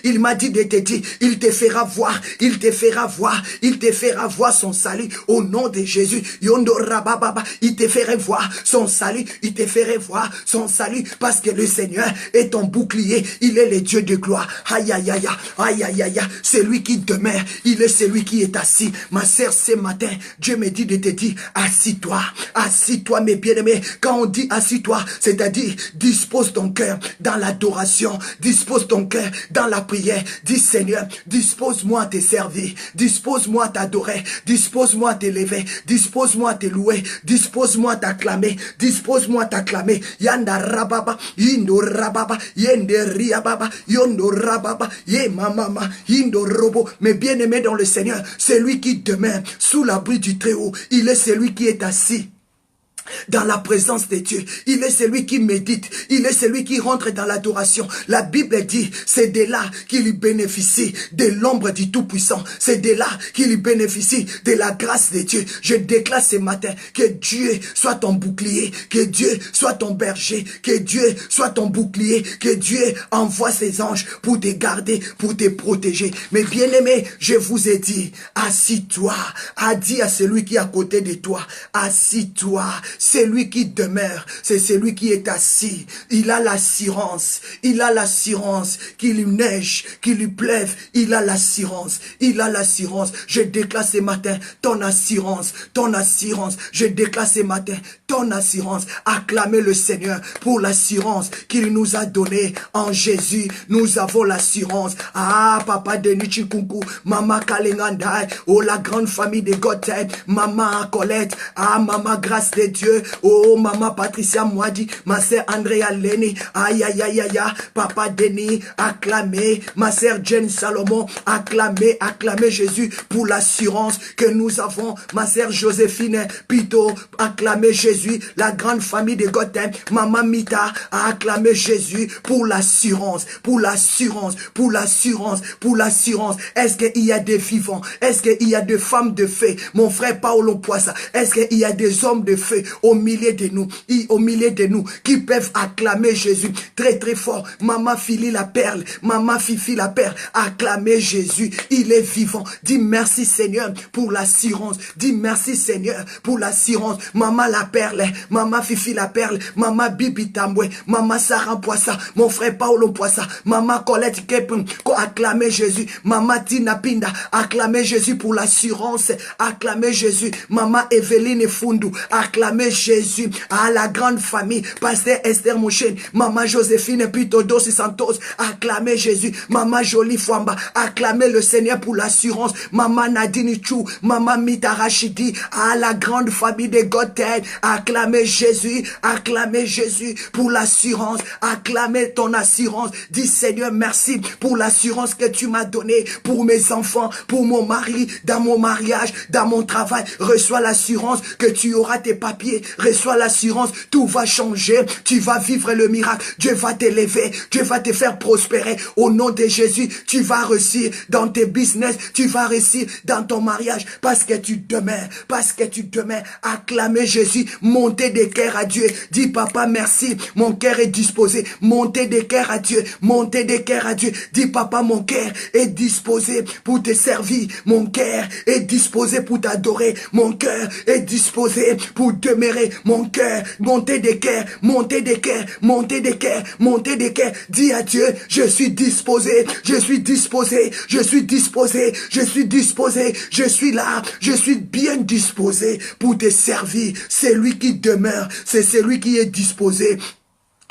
Il m'a dit de te dire, il te fera voir, il te fera voir, il te fera voir son salut au nom de Jésus. Yondo Rabababa, il te ferait voir son salut, il te ferait voir son salut parce que le Seigneur est ton bouclier, il est le Dieu de gloire. Aïe aïe aïe aïe aïe aïe, c'est lui qui demeure, il est celui qui est assis. Ma sœur, ce matin, Dieu me dit de te dire, assis-toi mes bien-aimés. Quand on dit assis-toi, c'est-à-dire dispose ton cœur dans l'adoration, dispose ton cœur dans la prière. Dis Seigneur, dispose-moi à te servir, dispose-moi à t'adorer, dispose-moi à t'élever, dispose-moi à te louer, dispose-moi à t'acclamer, dispose-moi à t'acclamer. Yanda rababa, indo rababa, yende riababa, yondo rababa, ye mama, indo robo. Mais bien aimé dans le Seigneur, c'est lui qui demeure sous l'abri du Très-Haut. Il est celui qui est assis dans la présence de Dieu. Il est celui qui médite. Il est celui qui rentre dans l'adoration. La Bible dit, c'est de là qu'il bénéficie de l'ombre du Tout-Puissant. C'est de là qu'il bénéficie de la grâce de Dieu. Je déclare ce matin que Dieu soit ton bouclier, que Dieu soit ton berger, que Dieu soit ton bouclier, que Dieu envoie ses anges pour te garder, pour te protéger. Mais bien aimé, je vous ai dit, assis-toi. A dit à celui qui est à côté de toi, assis-toi. C'est lui qui demeure, c'est celui qui est assis. Il a l'assurance, qu'il lui neige, qu'il lui pleuve, il a l'assurance, Je déclare ce matin ton assurance. Je déclare ce matin ton assurance. Acclamez le Seigneur pour l'assurance qu'il nous a donnée en Jésus. Nous avons l'assurance. Ah, Papa Denis Chikunku, Maman Kalengandai, oh la grande famille de Godhead, Maman Colette, ah Maman Grâce de Dieu, oh Maman Patricia Mwadi, ma sœur Andrea Leni, aïe aïe aïe aïe, Papa Denis, acclamez, ma sœur Jen Salomon, acclamez Jésus pour l'assurance que nous avons, ma sœur Joséphine Pito, acclamez Jésus, la grande famille de Gotham, Maman Mita, acclamez Jésus pour l'assurance. Est-ce qu'il y a des vivants? Est-ce qu'il y a des femmes de feu? Mon frère Paolo Poissa, est-ce qu'il y a des hommes de feu au milieu de nous, qui peuvent acclamer Jésus très très fort? Maman Fifi la perle, acclamez Jésus, il est vivant. Dis merci Seigneur pour l'assurance, Maman la perle, Maman Fifi la perle, Maman Bibi Tambwe, Maman Sarah Poissa, mon frère Paolo Poissa, Maman Colette Kepun, acclamez Jésus, Maman Tina Pinda, acclamez Jésus pour l'assurance, acclamez Jésus, Maman Evelyne Fundu, acclamez Jésus, à la grande famille, Pasteur Esther Mouchen, Maman Joséphine Pitodos Santos, acclamez Jésus, Maman Jolie Fwamba, acclamez le Seigneur pour l'assurance, Maman Nadine Chou, Maman Mitarachidi, à la grande famille de Godhead, acclamez Jésus pour l'assurance, acclamez ton assurance, dis Seigneur merci pour l'assurance que tu m'as donnée, pour mes enfants, pour mon mari, dans mon mariage, dans mon travail, reçois l'assurance que tu auras tes papiers pied, reçois l'assurance, tout va changer, tu vas vivre le miracle, Dieu va t'élever, Dieu va te faire prospérer. Au nom de Jésus, tu vas réussir dans tes business, tu vas réussir dans ton mariage, parce que tu demeures, acclamer Jésus, monter des cœurs à Dieu. Dis papa merci, mon cœur est disposé, monter des cœurs à Dieu, monter des cœurs à Dieu. Dis papa, mon cœur est disposé pour te servir, mon cœur est disposé pour t'adorer, mon cœur est disposé pour demeurer, mon cœur, monter des cœurs, monter des cœurs, monter des cœurs, monter des cœurs. Dis à Dieu, je suis disposé, je suis disposé, je suis disposé, je suis disposé, je suis là, je suis bien disposé pour te servir. C'est lui qui demeure, c'est celui qui est disposé.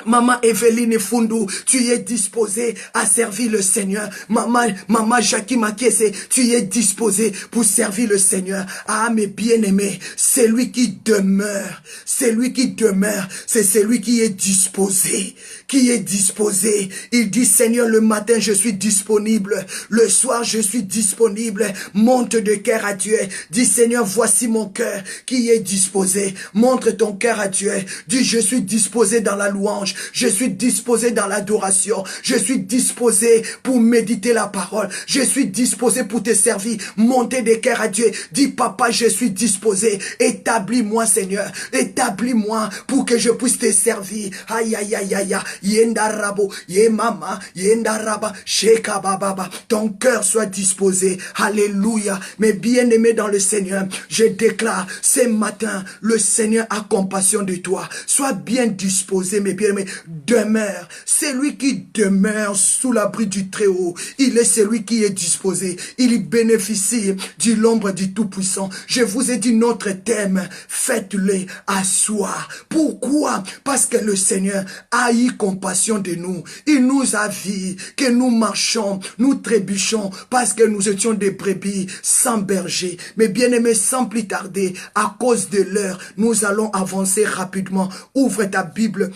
Maman Evelyne Fundu, tu es disposé à servir le Seigneur. Maman Jackie Makiese, tu es disposé pour servir le Seigneur. Ah, mes bien-aimés, c'est lui qui demeure. C'est lui qui demeure. C'est celui qui est disposé. Qui est disposé. Il dit, Seigneur, le matin, je suis disponible. Le soir, je suis disponible. Monte de cœur à Dieu. Dis, Seigneur, voici mon cœur qui est disposé. Montre ton cœur à Dieu. Dis, je suis disposé dans la louange. Je suis disposé dans l'adoration. Je suis disposé pour méditer la parole. Je suis disposé pour te servir. Monter des cœurs à Dieu. Dis, papa, je suis disposé. Établis-moi, Seigneur. Établis-moi pour que je puisse te servir. Aïe, aïe, aïe, aïe, aïe. Yenda rabo, ye mama, yenda raba, sheka bababa. Ton cœur soit disposé. Alléluia. Mes bien-aimés dans le Seigneur, je déclare, ce matin, le Seigneur a compassion de toi. Sois bien disposé, mes bien-aimés. Demeure. C'est lui qui demeure sous l'abri du Très-Haut. Il est celui qui est disposé. Il bénéficie de l'ombre du Tout-Puissant. Je vous ai dit notre thème. Faites-le asseoir. Pourquoi? Parce que le Seigneur a eu compassion de nous. Il nous a vu que nous marchons, nous trébuchons parce que nous étions des brebis sans berger. Mais bien-aimés, sans plus tarder, à cause de l'heure, nous allons avancer rapidement. Ouvre ta Bible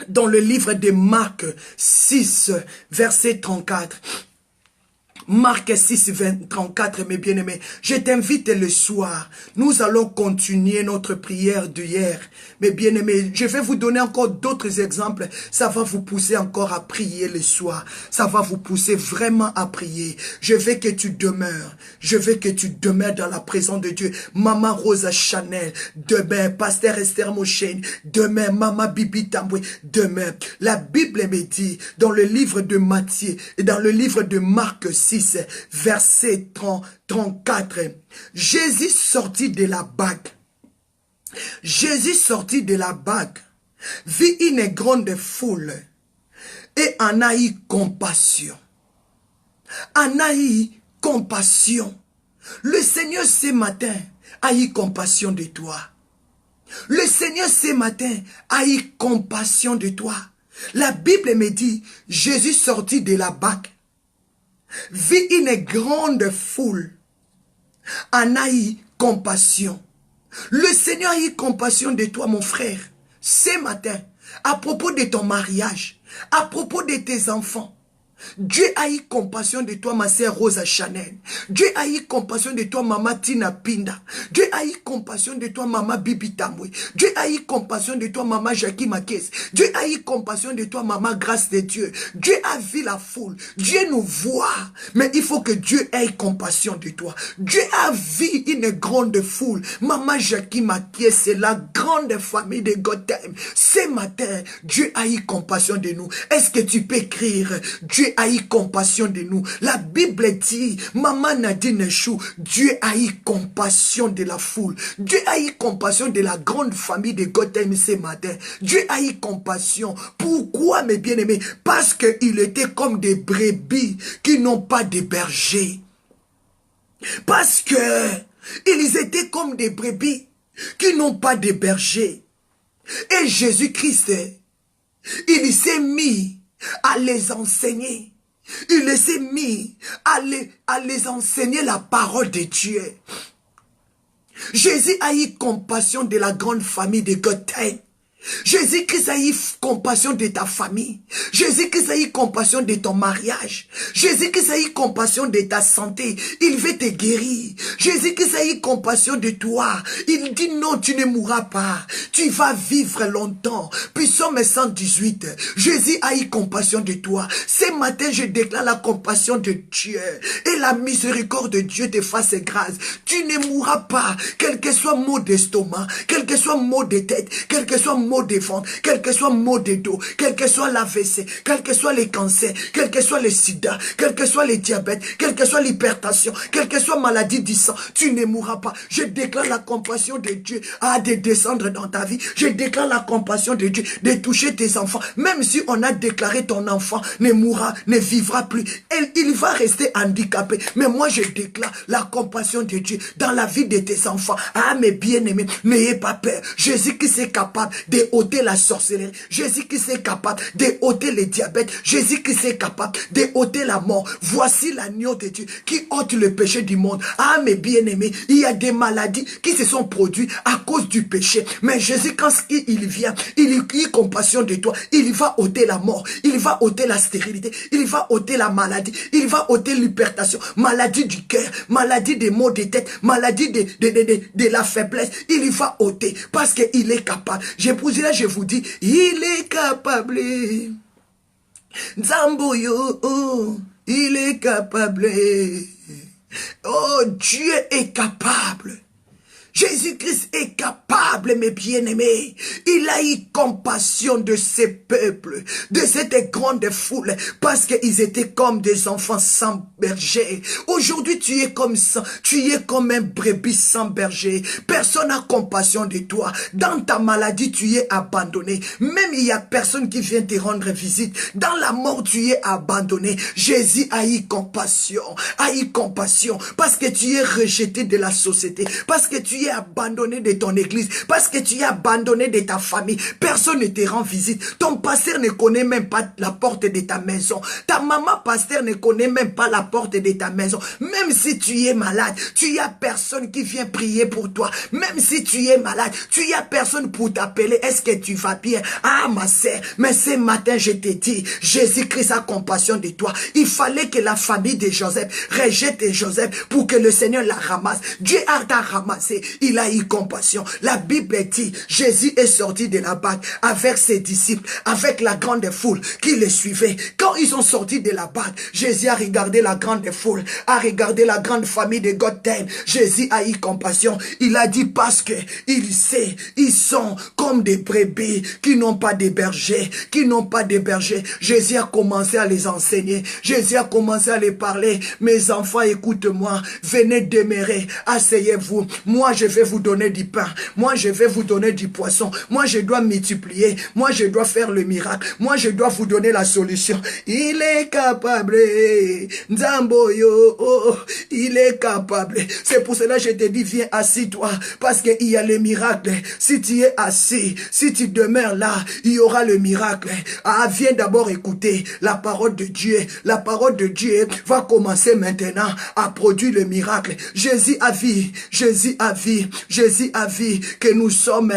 dans le livre de Marc 6, verset 34. Marc 6, 34, mes bien-aimés. Je t'invite le soir. Nous allons continuer notre prière d'hier. Mes bien-aimés, je vais vous donner encore d'autres exemples. Ça va vous pousser encore à prier le soir. Ça va vous pousser vraiment à prier. Je veux que tu demeures. Je veux que tu demeures dans la présence de Dieu. Maman Rosa Chanel, demain. Pasteur Esther Moshane, demain. Maman Bibi Tamboué, demain. La Bible me dit, dans le livre de Matthieu et dans le livre de Marc 6, verset 34, Jésus sortit de la bague. Jésus sortit de la bague, vit une grande foule et en a eu compassion. En a eu compassion. Le Seigneur ce matin a eu compassion de toi. Le Seigneur ce matin a eu compassion de toi. La Bible me dit, Jésus sortit de la bague, vit une grande foule, en a eu compassion. Le Seigneur a eu compassion de toi, mon frère, ce matin, à propos de ton mariage, à propos de tes enfants. Dieu a eu compassion de toi, ma sœur Rosa Chanel. Dieu a eu compassion de toi, maman Tina Pinda. Dieu a eu compassion de toi, maman Bibi Tamboué. Dieu a eu compassion de toi, maman Jackie Makes. Dieu a eu compassion de toi, maman Grâce de Dieu. Dieu a vu la foule. Dieu nous voit. Mais il faut que Dieu ait compassion de toi. Dieu a vu une grande foule. Maman Jackie Makes, c'est la grande famille de Gotham. Ce matin, Dieu a eu compassion de nous. Est-ce que tu peux écrire, Dieu a eu compassion de nous? La Bible dit, maman Nadine Chou, Dieu a eu compassion de la foule. Dieu a eu compassion de la grande famille de Gotham ce matin. Dieu a eu compassion. Pourquoi, mes bien-aimés? Parce qu'ils étaient comme des brebis qui n'ont pas de berger. Parce que ils étaient comme des brebis qui n'ont pas de berger. Et Jésus-Christ, il s'est mis à les enseigner. Il s'est mis à les enseigner la parole de Dieu. Jésus a eu compassion de la grande famille de Gotham. Jésus-Christ a eu compassion de ta famille. Jésus-Christ a eu compassion de ton mariage. Jésus-Christ a eu compassion de ta santé. Il veut te guérir. Jésus-Christ a eu compassion de toi. Il dit non, tu ne mourras pas. Tu vas vivre longtemps. Puis Psaume 118. Jésus a eu compassion de toi. Ce matin, je déclare la compassion de Dieu. Et la miséricorde de Dieu te fasse grâce. Tu ne mourras pas. Quel que soit mot d'estomac, quel que soit mot de tête, quel que soit mot de ventre, quel que soit mot de dos, quel que soit l'AVC, quel que soit les cancers, quel que soit le sida, quel que soit les diabètes, quel que soit l'hypertension, quel que soit maladie du sang, tu ne mourras pas. Je déclare la compassion de Dieu de descendre dans ta vie. Je déclare la compassion de Dieu de toucher tes enfants. Même si on a déclaré ton enfant ne mourra, ne vivra plus, il va rester handicapé. Mais moi je déclare la compassion de Dieu dans la vie de tes enfants. Ah mes bien-aimés, n'ayez pas peur. Jésus qui est capable de ôter la sorcellerie. Jésus qui est capable de ôter le diabète. Jésus qui est capable de ôter la mort. Voici l'agneau de Dieu qui ôte le péché du monde. Ah mes bien-aimés, il y a des maladies qui se sont produites à cause du péché. Mais Jésus, quand il vient, il a compassion de toi. Il va ôter la mort. Il va ôter la stérilité. Il va ôter la maladie. Il va ôter l'hypertension. Maladie du cœur. Maladie des maux de tête. Maladie de la faiblesse. Il va ôter parce qu'il est capable. Je vous dis, il est capable. Nzamboyo, il est capable. Oh, Dieu est capable. Jésus-Christ est capable, mes bien-aimés. Il a eu compassion de ces peuples, de cette grande foule, parce qu'ils étaient comme des enfants sans berger. Aujourd'hui, tu es comme ça, tu es comme un brebis sans berger. Personne n'a compassion de toi. Dans ta maladie, tu es abandonné. Même il y a personne qui vient te rendre visite. Dans la mort, tu es abandonné. Jésus a eu compassion, parce que tu es rejeté de la société, parce que tu es abandonné de ton église, parce que tu es abandonné de ta famille. Personne ne te rend visite. Ton pasteur ne connaît même pas la porte de ta maison. Ta maman pasteur ne connaît même pas la porte de ta maison. Même si tu es malade, tu y as personne qui vient prier pour toi. Même si tu es malade, tu y as personne pour t'appeler. Est-ce que tu vas bien? Ah ma sœur, mais ce matin je te dis, Jésus-Christ a compassion de toi. Il fallait que la famille de Joseph rejette Joseph pour que le Seigneur la ramasse. Dieu a ramassé. Il a eu compassion. La Bible dit, Jésus est sorti de la barque avec ses disciples, avec la grande foule qui le suivait. Quand ils sont sortis de la barque, Jésus a regardé la grande foule, a regardé la grande famille de Gotham. Jésus a eu compassion. Il a dit parce que il sait, ils sont comme des brebis qui n'ont pas de berger, Jésus a commencé à les enseigner. Jésus a commencé à les parler. Mes enfants, écoute-moi. Venez demeurer. Asseyez-vous. Moi, je vais vous donner du pain. Moi, je vais vous donner du poisson. Moi, je dois multiplier. Moi, je dois faire le miracle. Moi, je dois vous donner la solution. Il est capable. Nzamboyo, il est capable. C'est pour cela que je te dis, viens assis-toi. Parce qu'il y a le miracle. Si tu es assis, si tu demeures là, il y aura le miracle. Ah, viens d'abord écouter la parole de Dieu. La parole de Dieu va commencer maintenant à produire le miracle. Jésus a vu que nous sommes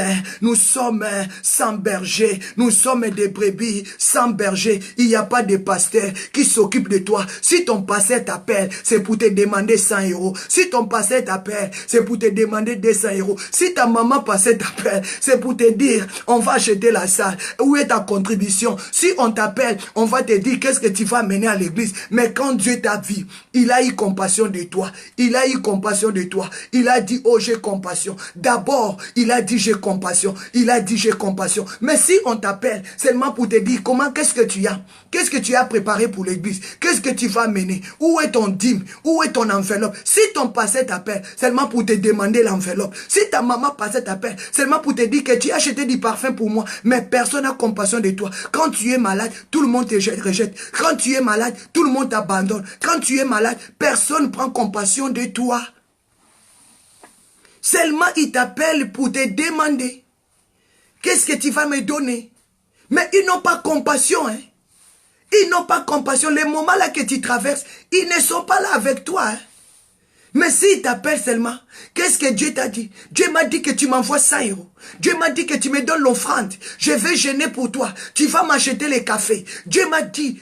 sans berger. Nous sommes des brebis sans berger. Il n'y a pas de pasteur qui s'occupe de toi. Si ton pasteur t'appelle, c'est pour te demander 100 €. Si ton pasteur t'appelle, c'est pour te demander 200 €. Si ta maman pasteur t'appelle, c'est pour te dire, on va acheter la salle. Où est ta contribution? Si on t'appelle, on va te dire qu'est-ce que tu vas mener à l'église. Mais quand Dieu t'a vu, il a eu compassion de toi. Il a eu compassion de toi. Il a dit, oh, j'ai compassion. D'abord, il a dit, j'ai compassion. Il a dit, j'ai compassion. Mais si on t'appelle seulement pour te dire, qu'est-ce que tu as? Qu'est-ce que tu as préparé pour l'église? Qu'est-ce que tu vas mener? Où est ton dîme? Où est ton enveloppe? Si ton pasteur t'appelle seulement pour te demander l'enveloppe. Si ta maman pasteur t'appelle seulement pour te dire que tu as acheté du parfum pour moi, mais personne n'a compassion de toi. Quand tu es malade, tout le monde te rejette. Quand tu es malade, tout le monde t'abandonne. Quand tu es malade, personne ne prend compassion de toi. Seulement, il t'appelle pour te demander qu'est-ce que tu vas me donner. Mais ils n'ont pas compassion. Hein? Ils n'ont pas compassion. Les moments là que tu traverses, ils ne sont pas là avec toi. Hein? Mais s'il t'appelle seulement, qu'est-ce que Dieu t'a dit? Dieu m'a dit que tu m'envoies 100 euros. Dieu m'a dit que tu me donnes l'offrande. Je vais jeûner pour toi. Tu vas m'acheter les cafés. Dieu m'a dit.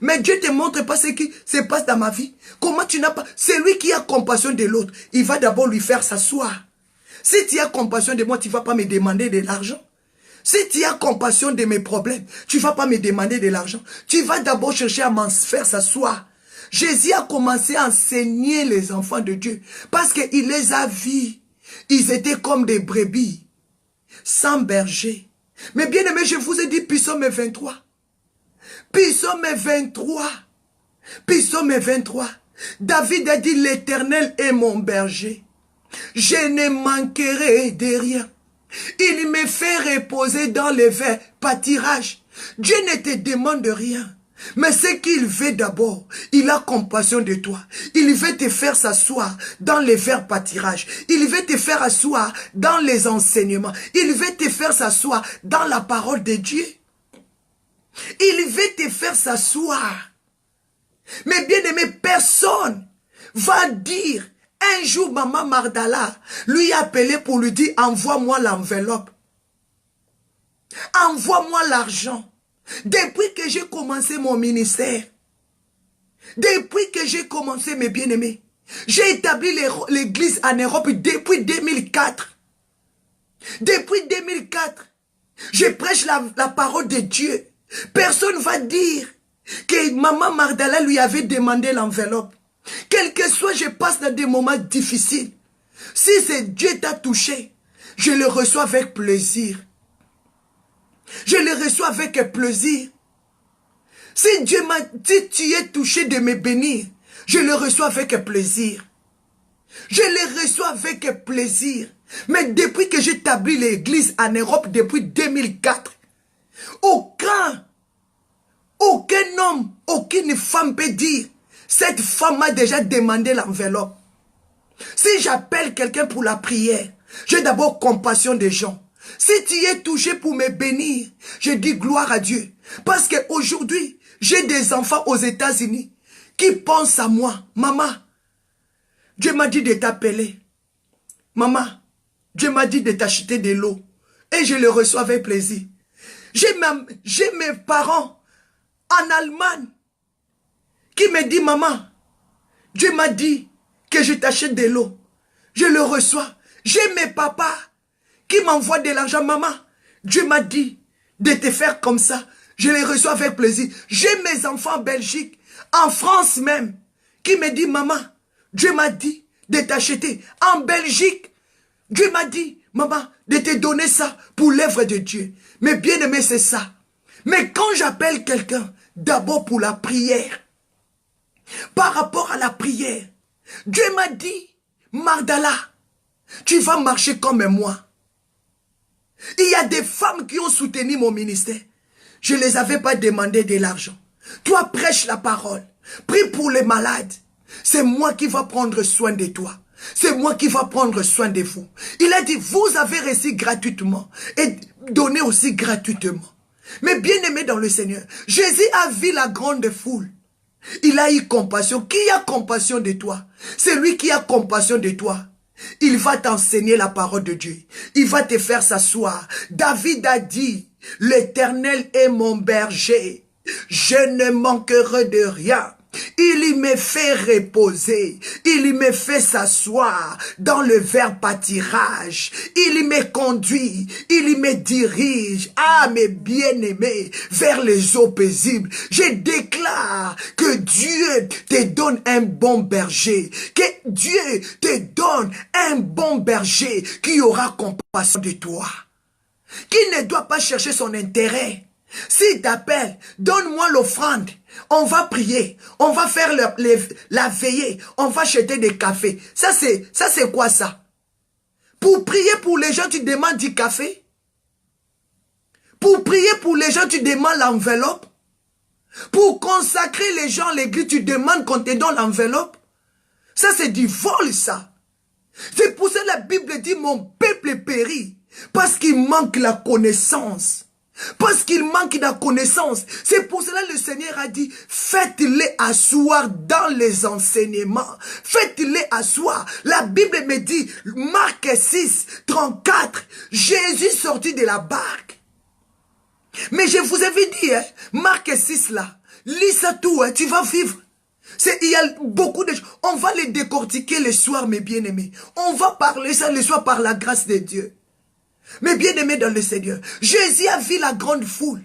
Mais Dieu te montre pas ce qui se passe dans ma vie. Comment tu n'as pas... C'est lui qui a compassion de l'autre. Il va d'abord lui faire s'asseoir. Si tu as compassion de moi, tu ne vas pas me demander de l'argent. Si tu as compassion de mes problèmes, tu ne vas pas me demander de l'argent. Tu vas d'abord chercher à m'en faire s'asseoir. Jésus a commencé à enseigner les enfants de Dieu parce qu'il les a vus. Ils étaient comme des brebis, sans berger. Mais bien aimé, je vous ai dit Psaume 23. Psaume 23. Psaume 23. David a dit, l'Éternel est mon berger. Je ne manquerai de rien. Il me fait reposer dans les verts pâtirages. Dieu ne te demande rien. Mais ce qu'il veut d'abord, il a compassion de toi. Il veut te faire s'asseoir dans les verts pâtirages. Il veut te faire asseoir dans les enseignements. Il veut te faire s'asseoir dans la parole de Dieu. Il veut te faire s'asseoir. Mais bien aimé, personne va dire, un jour maman Mardala lui a appelé pour lui dire, envoie-moi l'enveloppe. Envoie-moi l'argent. Depuis que j'ai commencé mon ministère, depuis que j'ai commencé mes bien-aimés, j'ai établi l'église en Europe depuis 2004. Depuis 2004, je prêche la parole de Dieu. Personne ne va dire que maman Mardala lui avait demandé l'enveloppe. Quel que soit, je passe dans des moments difficiles. Si c'est Dieu t'a touché, je le reçois avec plaisir. Je le reçois avec plaisir. Si Dieu m'a dit, tu es touché de me bénir, je le reçois avec plaisir. Je le reçois avec plaisir. Mais depuis que j'ai établi l'église en Europe, depuis 2004, aucun homme, aucune femme peut dire, cette femme m'a déjà demandé l'enveloppe. Si j'appelle quelqu'un pour la prière, j'ai d'abord compassion des gens. Si tu es touché pour me bénir, je dis gloire à Dieu. Parce qu'aujourd'hui, j'ai des enfants aux États-Unis qui pensent à moi. Maman, Dieu m'a dit de t'appeler. Maman, Dieu m'a dit de t'acheter de l'eau. Et je le reçois avec plaisir. J'ai mes parents en Allemagne qui me disent, maman, Dieu m'a dit que je t'achète de l'eau. Je le reçois. J'ai mes papas qui m'envoient de l'argent. Maman, Dieu m'a dit de te faire comme ça. Je les reçois avec plaisir. J'ai mes enfants en Belgique, en France même, qui me disent, maman, Dieu m'a dit de t'acheter. En Belgique, Dieu m'a dit, maman, de te donner ça pour l'œuvre de Dieu. Mais bien aimé, c'est ça. Mais quand j'appelle quelqu'un, d'abord pour la prière, par rapport à la prière, Dieu m'a dit, Mardala, tu vas marcher comme moi. Il y a des femmes qui ont soutenu mon ministère. Je ne les avais pas demandé de l'argent. Toi, prêche la parole. Prie pour les malades. C'est moi qui va prendre soin de toi. C'est moi qui va prendre soin de vous. Il a dit, vous avez reçu gratuitement et donné aussi gratuitement. Mais bien aimé dans le Seigneur, Jésus a vu la grande foule. Il a eu compassion. Qui a compassion de toi? C'est lui qui a compassion de toi. Il va t'enseigner la parole de Dieu. Il va te faire s'asseoir. David a dit, l'Éternel est mon berger. Je ne manquerai de rien. Il me fait reposer. Il me fait s'asseoir dans le vert pâturage. Il me conduit. Il me dirige. Ah, mes bien-aimés, vers les eaux paisibles. Je déclare que Dieu te donne un bon berger. Que Dieu te donne un bon berger qui aura compassion de toi. Qui ne doit pas chercher son intérêt. S'il t'appelle, donne-moi l'offrande. On va prier, on va faire la veillée, on va acheter des cafés. Ça c'est quoi ça? Pour prier pour les gens, tu demandes du café? Pour prier pour les gens, tu demandes l'enveloppe? Pour consacrer les gens à l'église, tu demandes qu'on te donne l'enveloppe? Ça c'est du vol ça. C'est pour ça que la Bible dit mon peuple périt parce qu'il manque la connaissance. Parce qu'il manque de connaissance. C'est pour cela que le Seigneur a dit, faites-les asseoir dans les enseignements. Faites-les asseoir. La Bible me dit, Marc 6, 34, Jésus sortit de la barque. Mais je vous avais dit, hein, Marc 6 là, lis ça tout, hein, tu vas vivre. Il y a beaucoup de choses. On va les décortiquer le soir, mes bien-aimés. On va parler ça le soir par la grâce de Dieu. Mes bien-aimés dans le Seigneur, Jésus a vu la grande foule.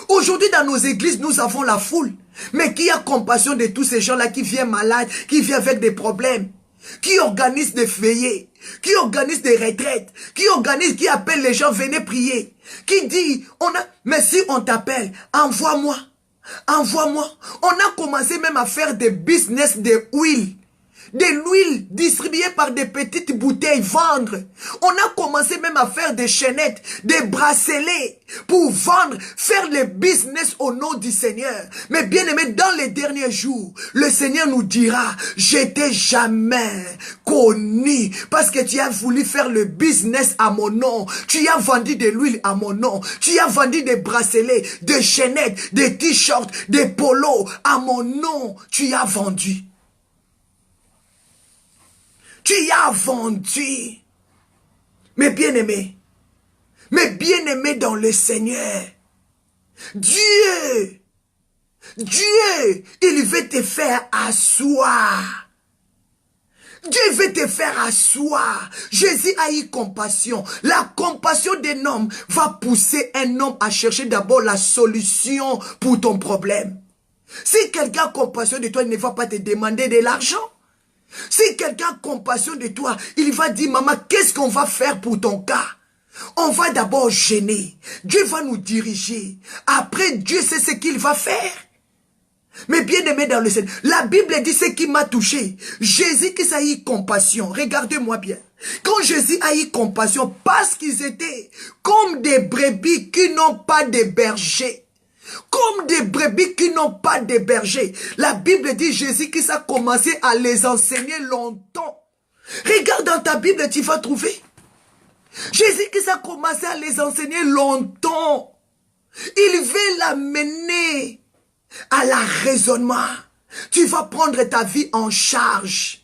Aujourd'hui, dans nos églises, nous avons la foule. Mais qui a compassion de tous ces gens-là qui viennent malades, qui viennent avec des problèmes, qui organisent des veillées, qui organisent des retraites, qui appellent les gens, venez prier, qui dit, mais si on t'appelle, envoie-moi. Envoie-moi. On a commencé même à faire des business de huile. De l'huile distribuée par des petites bouteilles, vendre. On a commencé même à faire des chaînettes, des bracelets pour vendre, faire le business au nom du Seigneur. Mais bien aimé, dans les derniers jours, le Seigneur nous dira, je t'ai jamais connu parce que tu as voulu faire le business à mon nom. Tu as vendu de l'huile à mon nom. Tu as vendu des bracelets, des chaînettes, des t-shirts, des polos à mon nom. Tu as vendu. Tu as vendu. Mes bien-aimés dans le Seigneur, Dieu, il veut te faire asseoir. Dieu veut te faire asseoir. Jésus a eu compassion. La compassion d'un homme va pousser un homme à chercher d'abord la solution pour ton problème. Si quelqu'un a compassion de toi, il ne va pas te demander de l'argent. Si quelqu'un a compassion de toi, il va dire, maman, qu'est-ce qu'on va faire pour ton cas? On va d'abord gêner. Dieu va nous diriger. Après, Dieu sait ce qu'il va faire. Mais bien aimé dans le Seigneur, la Bible dit ce qui m'a touché. Jésus qui a eu compassion. Regardez-moi bien. Quand Jésus a eu compassion, parce qu'ils étaient comme des brebis qui n'ont pas de berger. Comme des brebis qui n'ont pas de berger. La Bible dit Jésus qui a commencé à les enseigner longtemps. Regarde dans ta Bible, tu vas trouver. Jésus qui a commencé à les enseigner longtemps. Il veut l'amener à la raisonnement. Tu vas prendre ta vie en charge.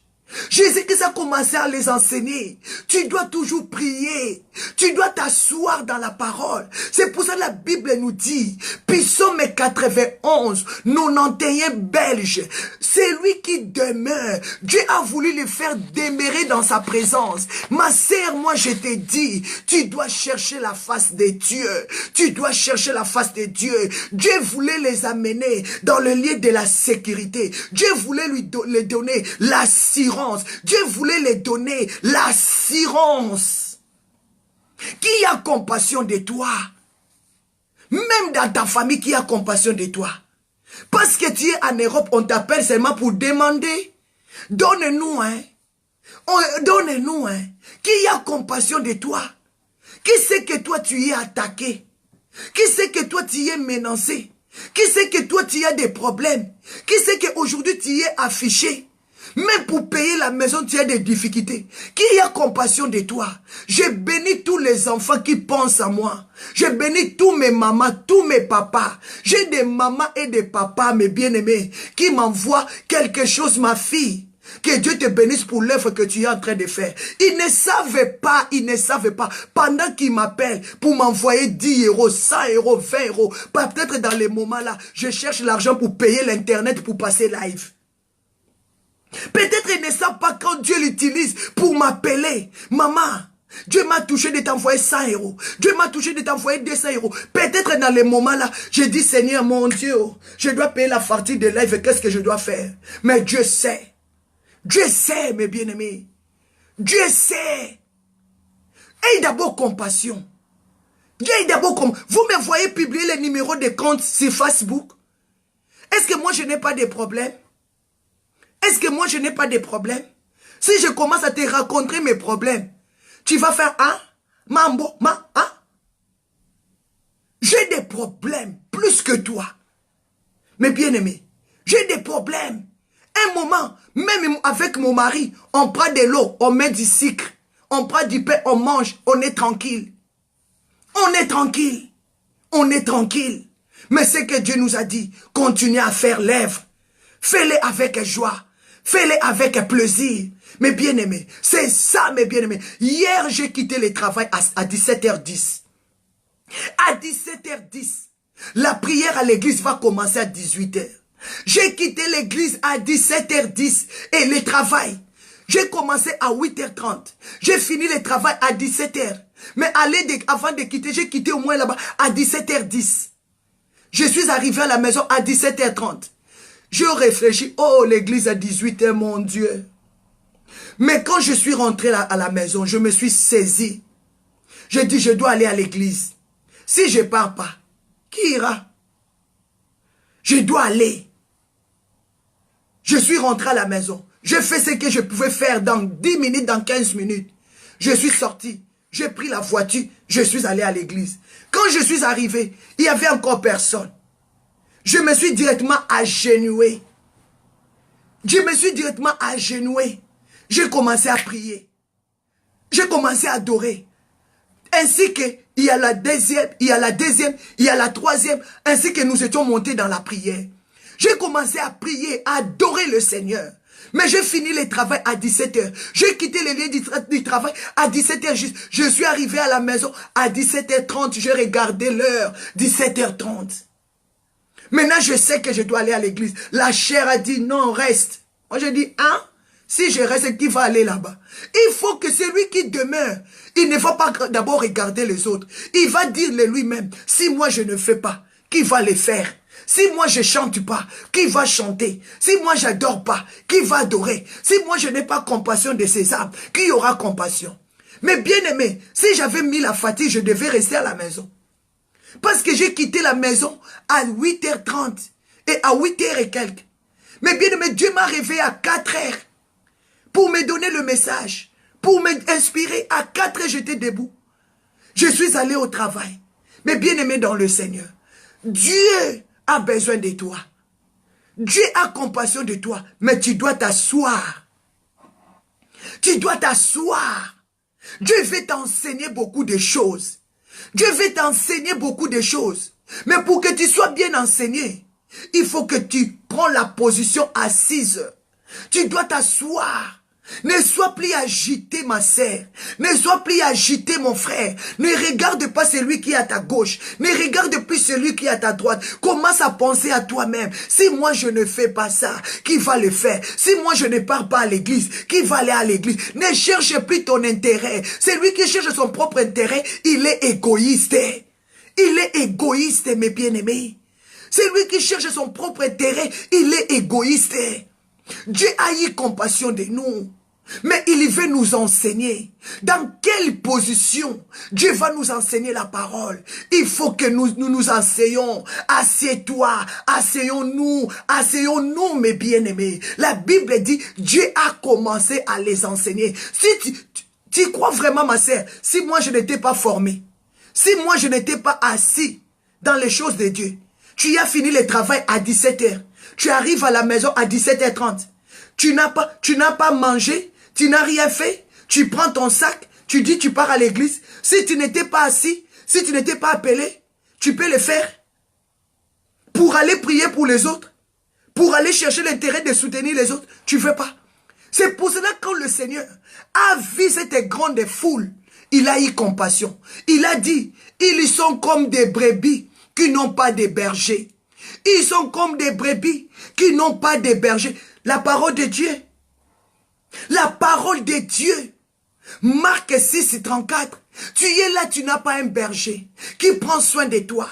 Jésus qui a commencé à les enseigner. Tu dois toujours prier. Tu dois t'asseoir dans la parole. C'est pour ça que la Bible nous dit, Psaume 91, 91 belge, c'est lui qui demeure. Dieu a voulu le faire demeurer dans sa présence. Ma sœur, moi je te dis, tu dois chercher la face de Dieu. Tu dois chercher la face de Dieu. Dieu voulait les amener dans le lieu de la sécurité. Dieu voulait les donner l'assurance. Dieu voulait les donner l'assurance. Qui a compassion de toi? Même dans ta famille, qui a compassion de toi? Parce que tu es en Europe, on t'appelle seulement pour demander. Donne-nous, hein. Donne-nous, hein. Qui a compassion de toi? Qui sait que toi tu es attaqué? Qui sait que toi tu es menacé? Qui sait que toi tu as des problèmes? Qui sait qu'aujourd'hui tu es affiché? Même pour payer la maison, tu as des difficultés. Qui a compassion de toi? Je bénis tous les enfants qui pensent à moi. Je bénis tous mes mamans, tous mes papas. J'ai des mamans et des papas, mes bien-aimés, qui m'envoient quelque chose, ma fille. Que Dieu te bénisse pour l'œuvre que tu es en train de faire. Ils ne savaient pas, pendant qu'ils m'appellent pour m'envoyer 10 euros, 100 euros, 20 euros. Peut-être dans les moments là, je cherche l'argent pour payer l'internet pour passer live. Peut-être ils ne savent pas quand Dieu l'utilise pour m'appeler. Maman, Dieu m'a touché de t'envoyer 100 euros. Dieu m'a touché de t'envoyer 200 euros. Peut-être dans les moments là, je dis Seigneur mon Dieu, je dois payer la facture de live, qu'est-ce que je dois faire? Mais Dieu sait. Dieu sait, mes bien-aimés. Dieu sait. Ayez d'abord compassion. Dieu est d'abord comme... Vous me voyez publier les numéros de compte sur Facebook. Est-ce que moi je n'ai pas de problème? Est-ce que moi je n'ai pas de problème? Si je commence à te raconter mes problèmes, tu vas faire mambo, J'ai des problèmes plus que toi. Mais bien aimé, j'ai des problèmes. Un moment, même avec mon mari, on prend de l'eau, on met du sucre, on prend du pain, on mange, on est tranquille. On est tranquille. On est tranquille. Mais ce que Dieu nous a dit, continuez à faire l'œuvre. Fais-le avec joie. Fais-le avec plaisir. Mes bien-aimés, c'est ça mes bien-aimés. Hier, j'ai quitté le travail à 17h10. À 17h10, la prière à l'église va commencer à 18h. J'ai quitté l'église à 17h10 et le travail. J'ai commencé à 8h30. J'ai fini le travail à 17h. Mais avant de quitter, j'ai quitté au moins là-bas à 17h10. Je suis arrivé à la maison à 17h30. Je réfléchis, oh l'église à 18h, mon Dieu. Mais quand je suis rentré à la maison, je me suis saisi. J'ai dit, je dois aller à l'église. Si je ne pars pas, qui ira? Je dois aller. Je suis rentré à la maison. J'ai fait ce que je pouvais faire dans 10 minutes, dans 15 minutes. Je suis sorti. J'ai pris la voiture. Je suis allé à l'église. Quand je suis arrivé, il n'y avait encore personne. Je me suis directement agenouillé. J'ai commencé à prier. J'ai commencé à adorer. Ainsi que il y a la deuxième, il y a la troisième, ainsi que nous étions montés dans la prière. J'ai commencé à prier, à adorer le Seigneur. Mais j'ai fini le travail à 17h. J'ai quitté le lieu du travail à 17h juste. Je suis arrivé à la maison à 17h30. J'ai regardé l'heure, 17h30. Maintenant, je sais que je dois aller à l'église. La chair a dit non, reste. Moi, j'ai dit, hein? Si je reste, qui va aller là-bas? Il faut que celui qui demeure, il ne va pas d'abord regarder les autres. Il va dire lui-même, si moi je ne fais pas, qui va le faire? Si moi je chante pas, qui va chanter? Si moi j'adore pas, qui va adorer? Si moi je n'ai pas compassion de ces âmes, qui aura compassion? Mais bien aimé, si j'avais mis la fatigue, je devais rester à la maison. Parce que j'ai quitté la maison à 8h30 et à 8h et quelques. Mais bien aimé, Dieu m'a réveillé à 4h pour me donner le message, pour m'inspirer. À 4h, j'étais debout. Je suis allé au travail. Mais bien aimé dans le Seigneur, Dieu a besoin de toi. Dieu a compassion de toi, mais tu dois t'asseoir. Tu dois t'asseoir. Dieu veut t'enseigner beaucoup de choses. Dieu veut t'enseigner beaucoup de choses. Mais pour que tu sois bien enseigné, il faut que tu prends la position assise. Tu dois t'asseoir. Ne sois plus agité, ma sœur. Ne sois plus agité, mon frère. Ne regarde pas celui qui est à ta gauche. Ne regarde plus celui qui est à ta droite. Commence à penser à toi-même. Si moi je ne fais pas ça, qui va le faire? Si moi je ne pars pas à l'église, qui va aller à l'église? Ne cherche plus ton intérêt. Celui qui cherche son propre intérêt, il est égoïste. Il est égoïste, mes bien-aimés. Celui qui cherche son propre intérêt, il est égoïste. Dieu a eu compassion de nous. Mais il veut nous enseigner. Dans quelle position Dieu va nous enseigner la parole? Il faut que nous enseignons. Assieds-toi, asseyons-nous, mes bien-aimés. La Bible dit, Dieu a commencé à les enseigner. Si tu crois vraiment, ma sœur, si moi je n'étais pas formé, si moi je n'étais pas assis dans les choses de Dieu, tu as fini le travail à 17h, tu arrives à la maison à 17h30, tu n'as pas mangé, tu n'as rien fait, tu prends ton sac, tu dis tu pars à l'église. Si tu n'étais pas assis, si tu n'étais pas appelé, tu peux le faire. Pour aller prier pour les autres, pour aller chercher l'intérêt de soutenir les autres, tu ne veux pas. C'est pour cela que quand le Seigneur a vu cette grande foule, il a eu compassion. Il a dit, ils sont comme des brebis qui n'ont pas de berger. Ils sont comme des brebis qui n'ont pas de berger. La parole de Dieu. La parole de Dieu. Marc 6, 34. Tu es là, tu n'as pas un berger qui prend soin de toi.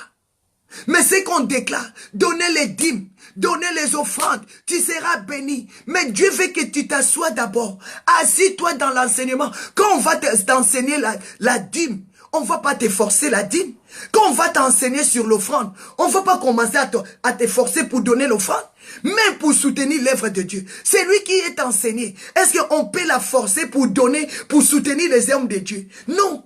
Mais c'est qu'on déclare, donnez les dîmes, donnez les offrandes, tu seras béni. Mais Dieu veut que tu t'assoies d'abord. Assis-toi dans l'enseignement. Quand on va t'enseigner la dîme, on ne va pas te forcer la dîme. Quand on va t'enseigner sur l'offrande, on ne va pas commencer à te forcer pour donner l'offrande, même pour soutenir l'œuvre de Dieu. C'est lui qui est enseigné. Est-ce qu'on peut la forcer pour donner, pour soutenir les hommes de Dieu? Non.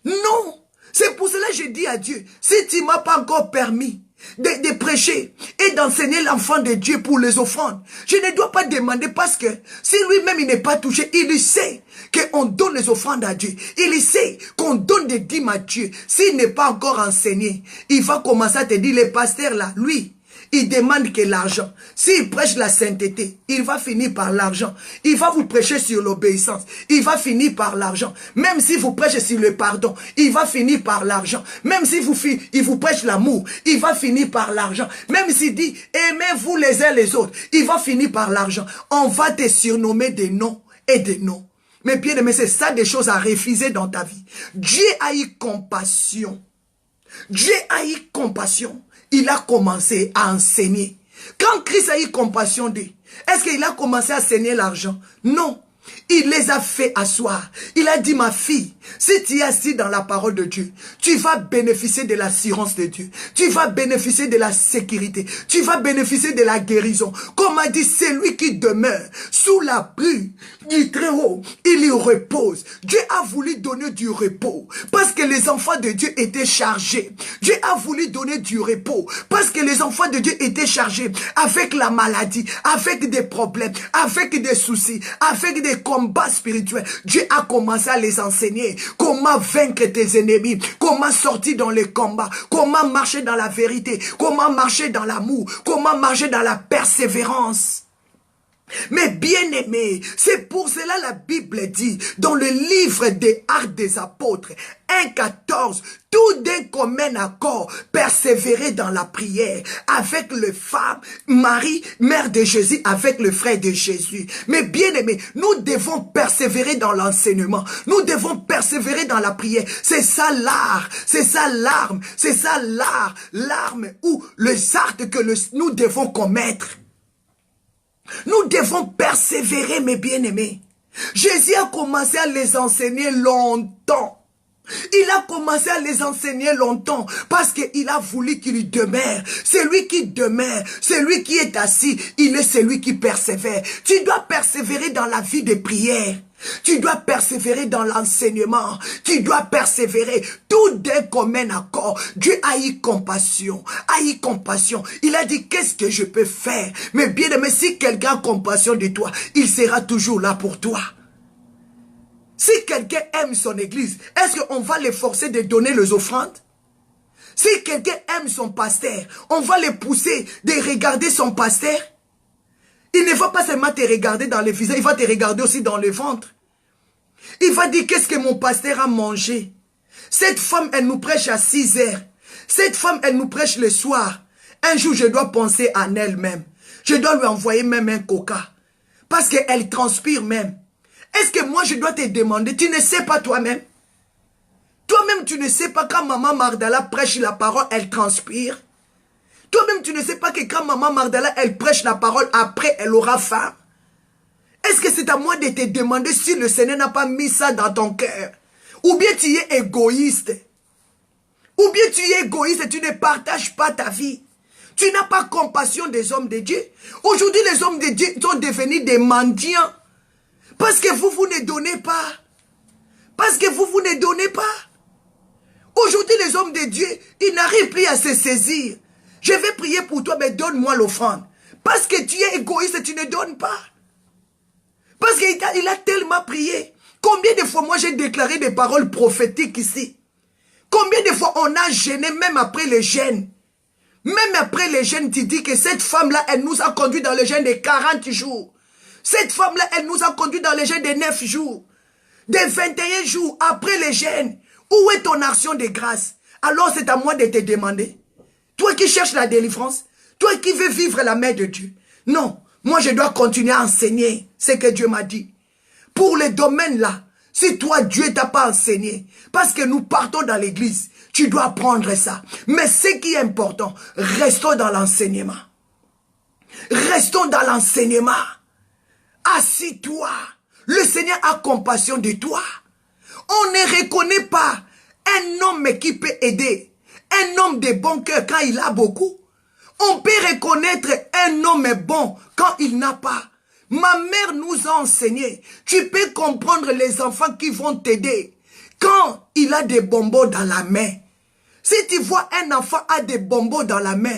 Non. C'est pour cela que je dis à Dieu, si tu ne m'as pas encore permis de prêcher et d'enseigner l'enfant de Dieu pour les offrandes. Je ne dois pas demander parce que si lui-même il n'est pas touché, il sait qu'on donne les offrandes à Dieu. Il sait qu'on donne des dîmes à Dieu. S'il n'est pas encore enseigné, il va commencer à te dire, les pasteurs là, lui, il demande que l'argent. S'il prêche la sainteté, il va finir par l'argent. Il va vous prêcher sur l'obéissance. Il va finir par l'argent. Même si vous prêchez sur le pardon, il va finir par l'argent. Même si il vous prêche l'amour, il va finir par l'argent. Même s'il dit, aimez-vous les uns les autres, il va finir par l'argent. On va te surnommer des noms et des noms. Mais bien aimé, c'est ça des choses à refuser dans ta vie. Dieu a eu compassion. Dieu a eu compassion. Il a commencé à enseigner. Quand Christ a eu compassion d'eux, est-ce qu'il a commencé à enseigner l'argent? Non. Il les a fait asseoir. Il a dit, ma fille, si tu es assis dans la parole de Dieu, tu vas bénéficier de l'assurance de Dieu. Tu vas bénéficier de la sécurité. Tu vas bénéficier de la guérison. Comme a dit, celui qui demeure sous l'abri du Très-Haut, il y repose. Dieu a voulu donner du repos parce que les enfants de Dieu étaient chargés. Dieu a voulu donner du repos parce que les enfants de Dieu étaient chargés avec la maladie, avec des problèmes, avec des soucis, avec des combats spirituels. Dieu a commencé à les enseigner comment vaincre tes ennemis, comment sortir dans les combats, comment marcher dans la vérité, comment marcher dans l'amour, comment marcher dans la persévérance. Mais bien aimé, c'est pour cela la Bible dit dans le livre des Actes des Apôtres 1,14, tout d'un commun accord, persévérer dans la prière avec le femme, Marie, mère de Jésus, avec le frère de Jésus. Mais bien aimé, nous devons persévérer dans l'enseignement, nous devons persévérer dans la prière. C'est ça l'art, c'est ça l'arme, c'est ça l'art, l'arme ou les actes que nous devons commettre. Nous devons persévérer, mes bien-aimés. Jésus a commencé à les enseigner longtemps. Il a commencé à les enseigner longtemps parce qu'il a voulu qu'il demeure. Celui qui demeure, celui qui est assis, il est celui qui persévère. Tu dois persévérer dans la vie de prière. Tu dois persévérer dans l'enseignement. Tu dois persévérer tout d'un commun accord. Dieu a eu compassion. A eu compassion. Il a dit, qu'est-ce que je peux faire? Mais bien aimé, si quelqu'un a compassion de toi, il sera toujours là pour toi. Si quelqu'un aime son église, est-ce qu'on va les forcer de donner les offrandes? Si quelqu'un aime son pasteur, on va les pousser de regarder son pasteur? Il ne va pas seulement te regarder dans le visage, il va te regarder aussi dans le ventre. Il va dire, qu'est-ce que mon pasteur a mangé? Cette femme, elle nous prêche à 6 heures. Cette femme, elle nous prêche le soir. Un jour, je dois penser à elle-même. Je dois lui envoyer même un coca. Parce qu'elle transpire même. Est-ce que moi, je dois te demander, tu ne sais pas toi-même? Toi-même, tu ne sais pas quand maman Magdala prêche la parole, elle transpire. Toi-même, tu ne sais pas que quand maman Magdala, elle prêche la parole, après, elle aura faim. Est-ce que c'est à moi de te demander si le Seigneur n'a pas mis ça dans ton cœur? Ou bien tu es égoïste. Ou bien tu es égoïste et tu ne partages pas ta vie. Tu n'as pas compassion des hommes de Dieu. Aujourd'hui, les hommes de Dieu sont devenus des mendiants. Parce que vous ne donnez pas. Parce que vous ne donnez pas. Aujourd'hui, les hommes de Dieu, ils n'arrivent plus à se saisir. Je vais prier pour toi, mais donne-moi l'offrande. Parce que tu es égoïste et tu ne donnes pas. Parce qu'il a tellement prié. Combien de fois moi j'ai déclaré des paroles prophétiques ici? Combien de fois on a gêné même après le jeûne? Même après le jeûne, tu dis que cette femme-là, elle nous a conduit dans le jeûne de 40 jours. Cette femme-là, elle nous a conduit dans le jeûne de 9 jours. De 21 jours après le jeûne. Où est ton action de grâce? Alors c'est à moi de te demander. Toi qui cherches la délivrance, toi qui veux vivre la main de Dieu. Non, moi je dois continuer à enseigner ce que Dieu m'a dit. Pour les domaines là, si toi Dieu t'a pas enseigné, parce que nous partons dans l'église, tu dois apprendre ça. Mais ce qui est important, restons dans l'enseignement. Restons dans l'enseignement. Assis-toi. Le Seigneur a compassion de toi. On ne reconnaît pas un homme qui peut aider. Un homme de bon cœur quand il a beaucoup. On peut reconnaître un homme bon quand il n'a pas. Ma mère nous a enseigné. Tu peux comprendre les enfants qui vont t'aider. Quand il a des bonbons dans la main. Si tu vois un enfant a des bonbons dans la main,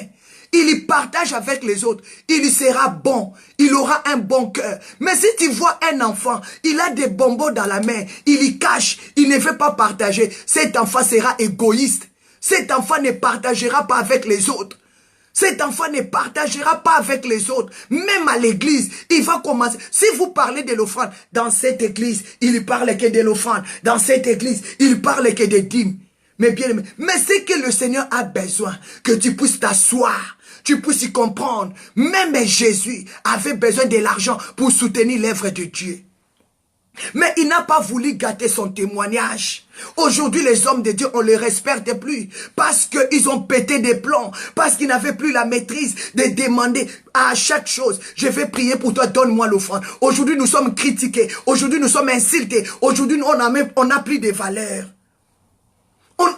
il y partage avec les autres, il sera bon, il aura un bon cœur. Mais si tu vois un enfant, il a des bonbons dans la main, il y cache, il ne veut pas partager, cet enfant sera égoïste. Cet enfant ne partagera pas avec les autres. Cet enfant ne partagera pas avec les autres. Même à l'église, il va commencer. Si vous parlez de l'offrande, dans cette église, il parle que de l'offrande. Dans cette église, il parle que des dîmes. Mais bien aimé, mais c'est que le Seigneur a besoin que tu puisses t'asseoir, tu puisses y comprendre. Même Jésus avait besoin de l'argent pour soutenir l'œuvre de Dieu. Mais il n'a pas voulu gâter son témoignage. Aujourd'hui, les hommes de Dieu, on ne les respecte plus parce qu'ils ont pété des plombs, parce qu'ils n'avaient plus la maîtrise de demander à chaque chose. Je vais prier pour toi, donne-moi l'offrande. Aujourd'hui, nous sommes critiqués. Aujourd'hui, nous sommes insultés. Aujourd'hui, on n'a plus de valeur.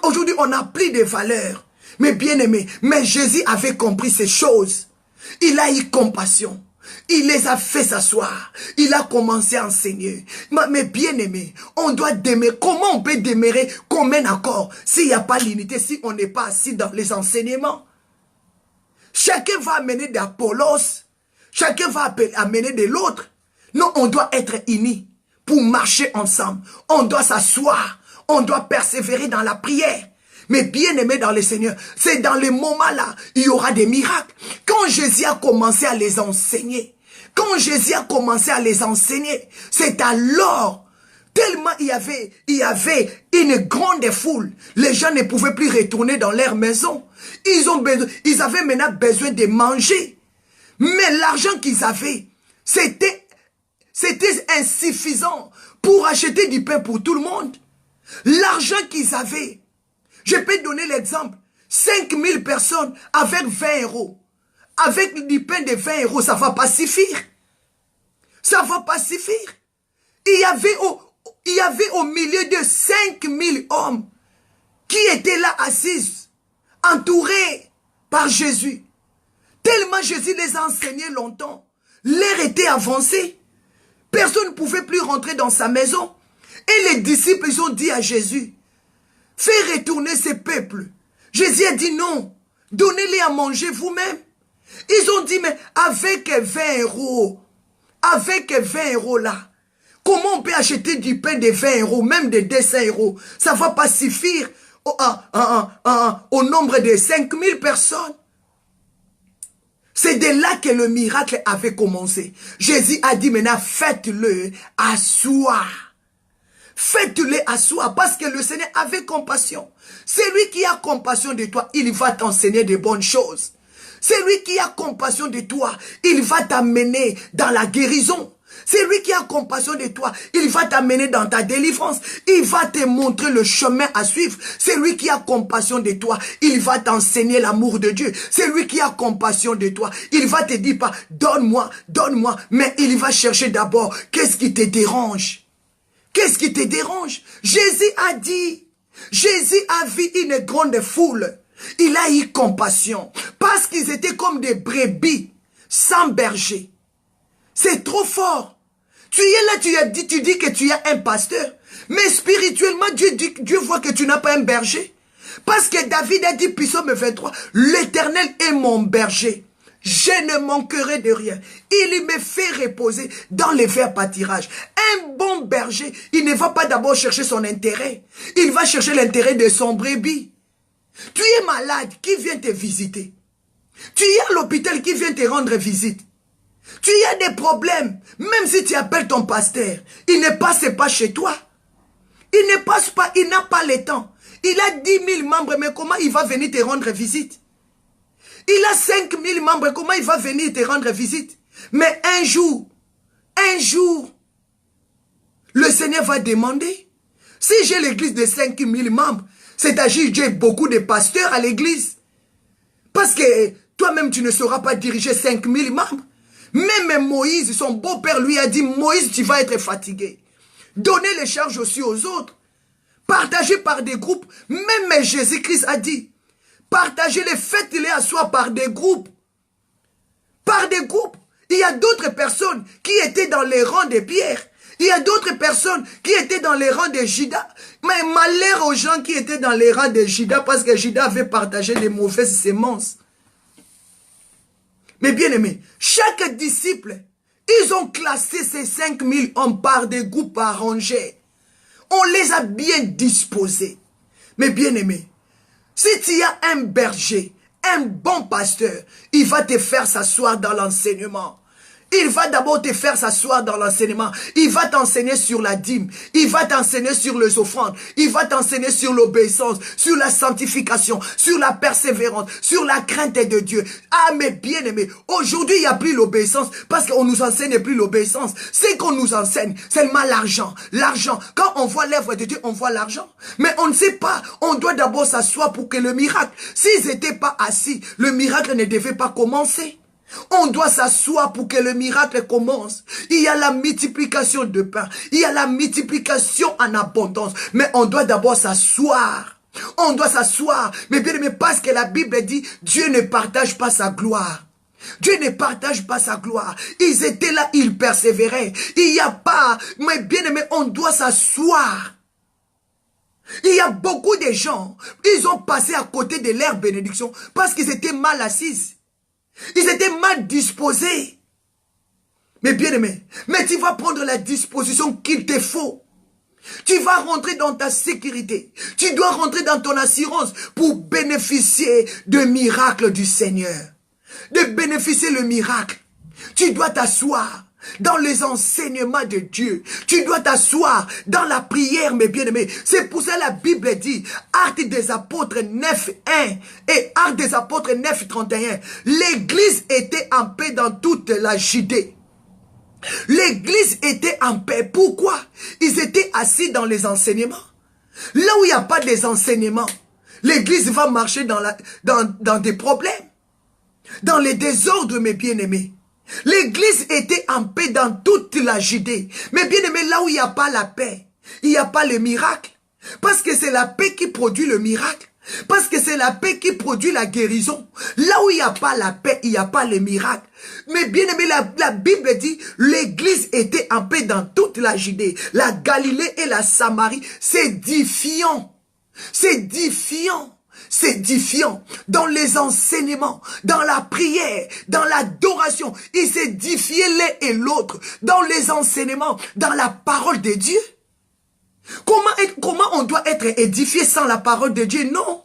Aujourd'hui, on n'a plus de valeur. Mais bien aimé, mais Jésus avait compris ces choses. Il a eu compassion. Il les a fait s'asseoir. Il a commencé à enseigner. Mais bien aimé, on doit demeurer. Comment on peut demeurer comme un accord s'il n'y a pas l'unité, si on n'est pas assis dans les enseignements? Chacun va amener d'Apollos. Chacun va amener de l'autre. Non, on doit être unis pour marcher ensemble. On doit s'asseoir. On doit persévérer dans la prière. Mais bien aimé dans le Seigneur, c'est dans les moments-là, il y aura des miracles. Quand Jésus a commencé à les enseigner, c'est alors, tellement il y avait une grande foule, les gens ne pouvaient plus retourner dans leur maison. Ils avaient maintenant besoin de manger. Mais l'argent qu'ils avaient, c'était insuffisant pour acheter du pain pour tout le monde. L'argent qu'ils avaient, je peux donner l'exemple, 5000 personnes avec 20 euros. Avec du pain de 20 euros, ça ne va pas suffire. Ça ne va pas suffire. Il y avait au milieu de 5000 hommes qui étaient là assis, entourés par Jésus. Tellement Jésus les a enseignés longtemps. L'heure était avancée. Personne ne pouvait plus rentrer dans sa maison. Et les disciples, ils ont dit à Jésus, fais retourner ces peuples. Jésus a dit non, donnez-les à manger vous-même. Ils ont dit, mais avec 20 euros là, comment on peut acheter du pain de 20 euros, même de 200 euros? Ça ne va pas suffire au nombre de 5000 personnes. C'est de là que le miracle avait commencé. Jésus a dit maintenant, faites-le asseoir. Faites-le asseoir parce que le Seigneur avait compassion. C'est lui qui a compassion de toi, il va t'enseigner de bonnes choses. C'est lui qui a compassion de toi, il va t'amener dans la guérison. C'est lui qui a compassion de toi, il va t'amener dans ta délivrance. Il va te montrer le chemin à suivre. C'est lui qui a compassion de toi, il va t'enseigner l'amour de Dieu. C'est lui qui a compassion de toi, il va te dire pas, donne-moi, donne-moi. Mais il va chercher d'abord, qu'est-ce qui te dérange? Qu'est-ce qui te dérange? Jésus a dit, Jésus a vu une grande foule. Il a eu compassion parce qu'ils étaient comme des brebis sans berger. C'est trop fort. Tu es là, tu dis que tu es un pasteur. Mais spirituellement, Dieu voit que tu n'as pas un berger. Parce que David a dit, Psaume 23, l'Éternel est mon berger. Je ne manquerai de rien. Il me fait reposer dans les verts pâtirages. Un bon berger, il ne va pas d'abord chercher son intérêt. Il va chercher l'intérêt de son brebis. Tu es malade, qui vient te visiter? Tu es à l'hôpital, qui vient te rendre visite? Tu as des problèmes, même si tu appelles ton pasteur, il ne passe pas chez toi. Il ne passe pas, il n'a pas le temps. Il a 10 000 membres, mais comment il va venir te rendre visite? Il a 5 000 membres, comment il va venir te rendre visite? Mais un jour, le Seigneur va demander. Si j'ai l'église de 5 000 membres, c'est-à-dire que j'ai beaucoup de pasteurs à l'église. Parce que toi-même, tu ne sauras pas diriger 5 000 membres. Même Moïse, son beau-père, lui a dit, Moïse, tu vas être fatigué. Donnez les charges aussi aux autres. Partagez par des groupes. Même Jésus-Christ a dit, partagez-les, faites-les asseoir par des groupes. Par des groupes. Il y a d'autres personnes qui étaient dans les rangs de Pierre. Il y a d'autres personnes qui étaient dans les rangs de Judas. Mais malheur aux gens qui étaient dans les rangs de Judas parce que Judas avait partagé les mauvaises semences. Mais bien aimé, chaque disciple, ils ont classé ces 5000 hommes par des groupes arrangés. On les a bien disposés. Mais bien aimé, si tu as un berger, un bon pasteur, il va te faire s'asseoir dans l'enseignement. Il va d'abord te faire s'asseoir dans l'enseignement. Il va t'enseigner sur la dîme. Il va t'enseigner sur les offrandes. Il va t'enseigner sur l'obéissance, sur la sanctification, sur la persévérance, sur la crainte de Dieu. Ah, mais bien aimé, aujourd'hui, il n'y a plus l'obéissance parce qu'on nous enseigne plus l'obéissance. C'est qu'on nous enseigne seulement l'argent. L'argent. Quand on voit l'œuvre de Dieu, on voit l'argent. Mais on ne sait pas. On doit d'abord s'asseoir pour que le miracle, s'ils n'étaient pas assis, le miracle ne devait pas commencer. On doit s'asseoir pour que le miracle commence. Il y a la multiplication de pain. Il y a la multiplication en abondance. Mais on doit d'abord s'asseoir. On doit s'asseoir. Mais bien aimé, parce que la Bible dit, Dieu ne partage pas sa gloire. Dieu ne partage pas sa gloire. Ils étaient là, ils persévéraient. Il n'y a pas, mais bien aimé, on doit s'asseoir. Il y a beaucoup de gens, ils ont passé à côté de leur bénédiction parce qu'ils étaient mal assis. Ils étaient mal disposés. Mais bien aimé, mais tu vas prendre la disposition qu'il te faut. Tu vas rentrer dans ta sécurité. Tu dois rentrer dans ton assurance pour bénéficier du miracle du Seigneur. De bénéficier le miracle. Tu dois t'asseoir dans les enseignements de Dieu. Tu dois t'asseoir dans la prière, mes bien-aimés. C'est pour ça la Bible dit, Actes des Apôtres 9:1 et Actes des Apôtres 9:31. L'église était en paix dans toute la Judée. L'église était en paix. Pourquoi? Ils étaient assis dans les enseignements. Là où il n'y a pas des enseignements, l'église va marcher dans des problèmes. Dans les désordres, mes bien-aimés. L'église était en paix dans toute la Judée. Mais bien aimé, là où il n'y a pas la paix, il n'y a pas le miracle. Parce que c'est la paix qui produit le miracle. Parce que c'est la paix qui produit la guérison. Là où il n'y a pas la paix, il n'y a pas le miracle. Mais bien aimé, la Bible dit, l'église était en paix dans toute la Judée. La Galilée et la Samarie, c'est édifiant. C'est édifiant. C'est édifiant dans les enseignements, dans la prière, dans l'adoration. Ils s'édifiaient l'un et l'autre dans les enseignements, dans la parole de Dieu. Comment on doit être édifié sans la parole de Dieu? Non.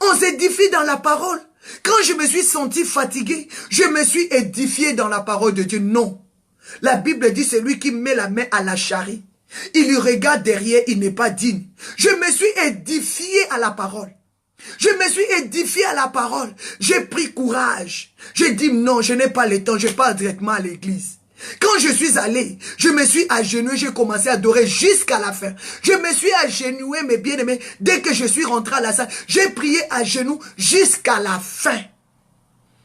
On s'édifie dans la parole. Quand je me suis senti fatigué, je me suis édifié dans la parole de Dieu. Non. La Bible dit, c'est lui qui met la main à la charrie. Il lui regarde derrière, il n'est pas digne. Je me suis édifié à la parole. Je me suis édifié à la parole. J'ai pris courage. J'ai dit non, je n'ai pas le temps. Je pars directement à l'église. Quand je suis allé, je me suis agenouillé. J'ai commencé à adorer jusqu'à la fin. Je me suis agenouillé, mes bien-aimés. Dès que je suis rentré à la salle, j'ai prié à genoux jusqu'à la fin.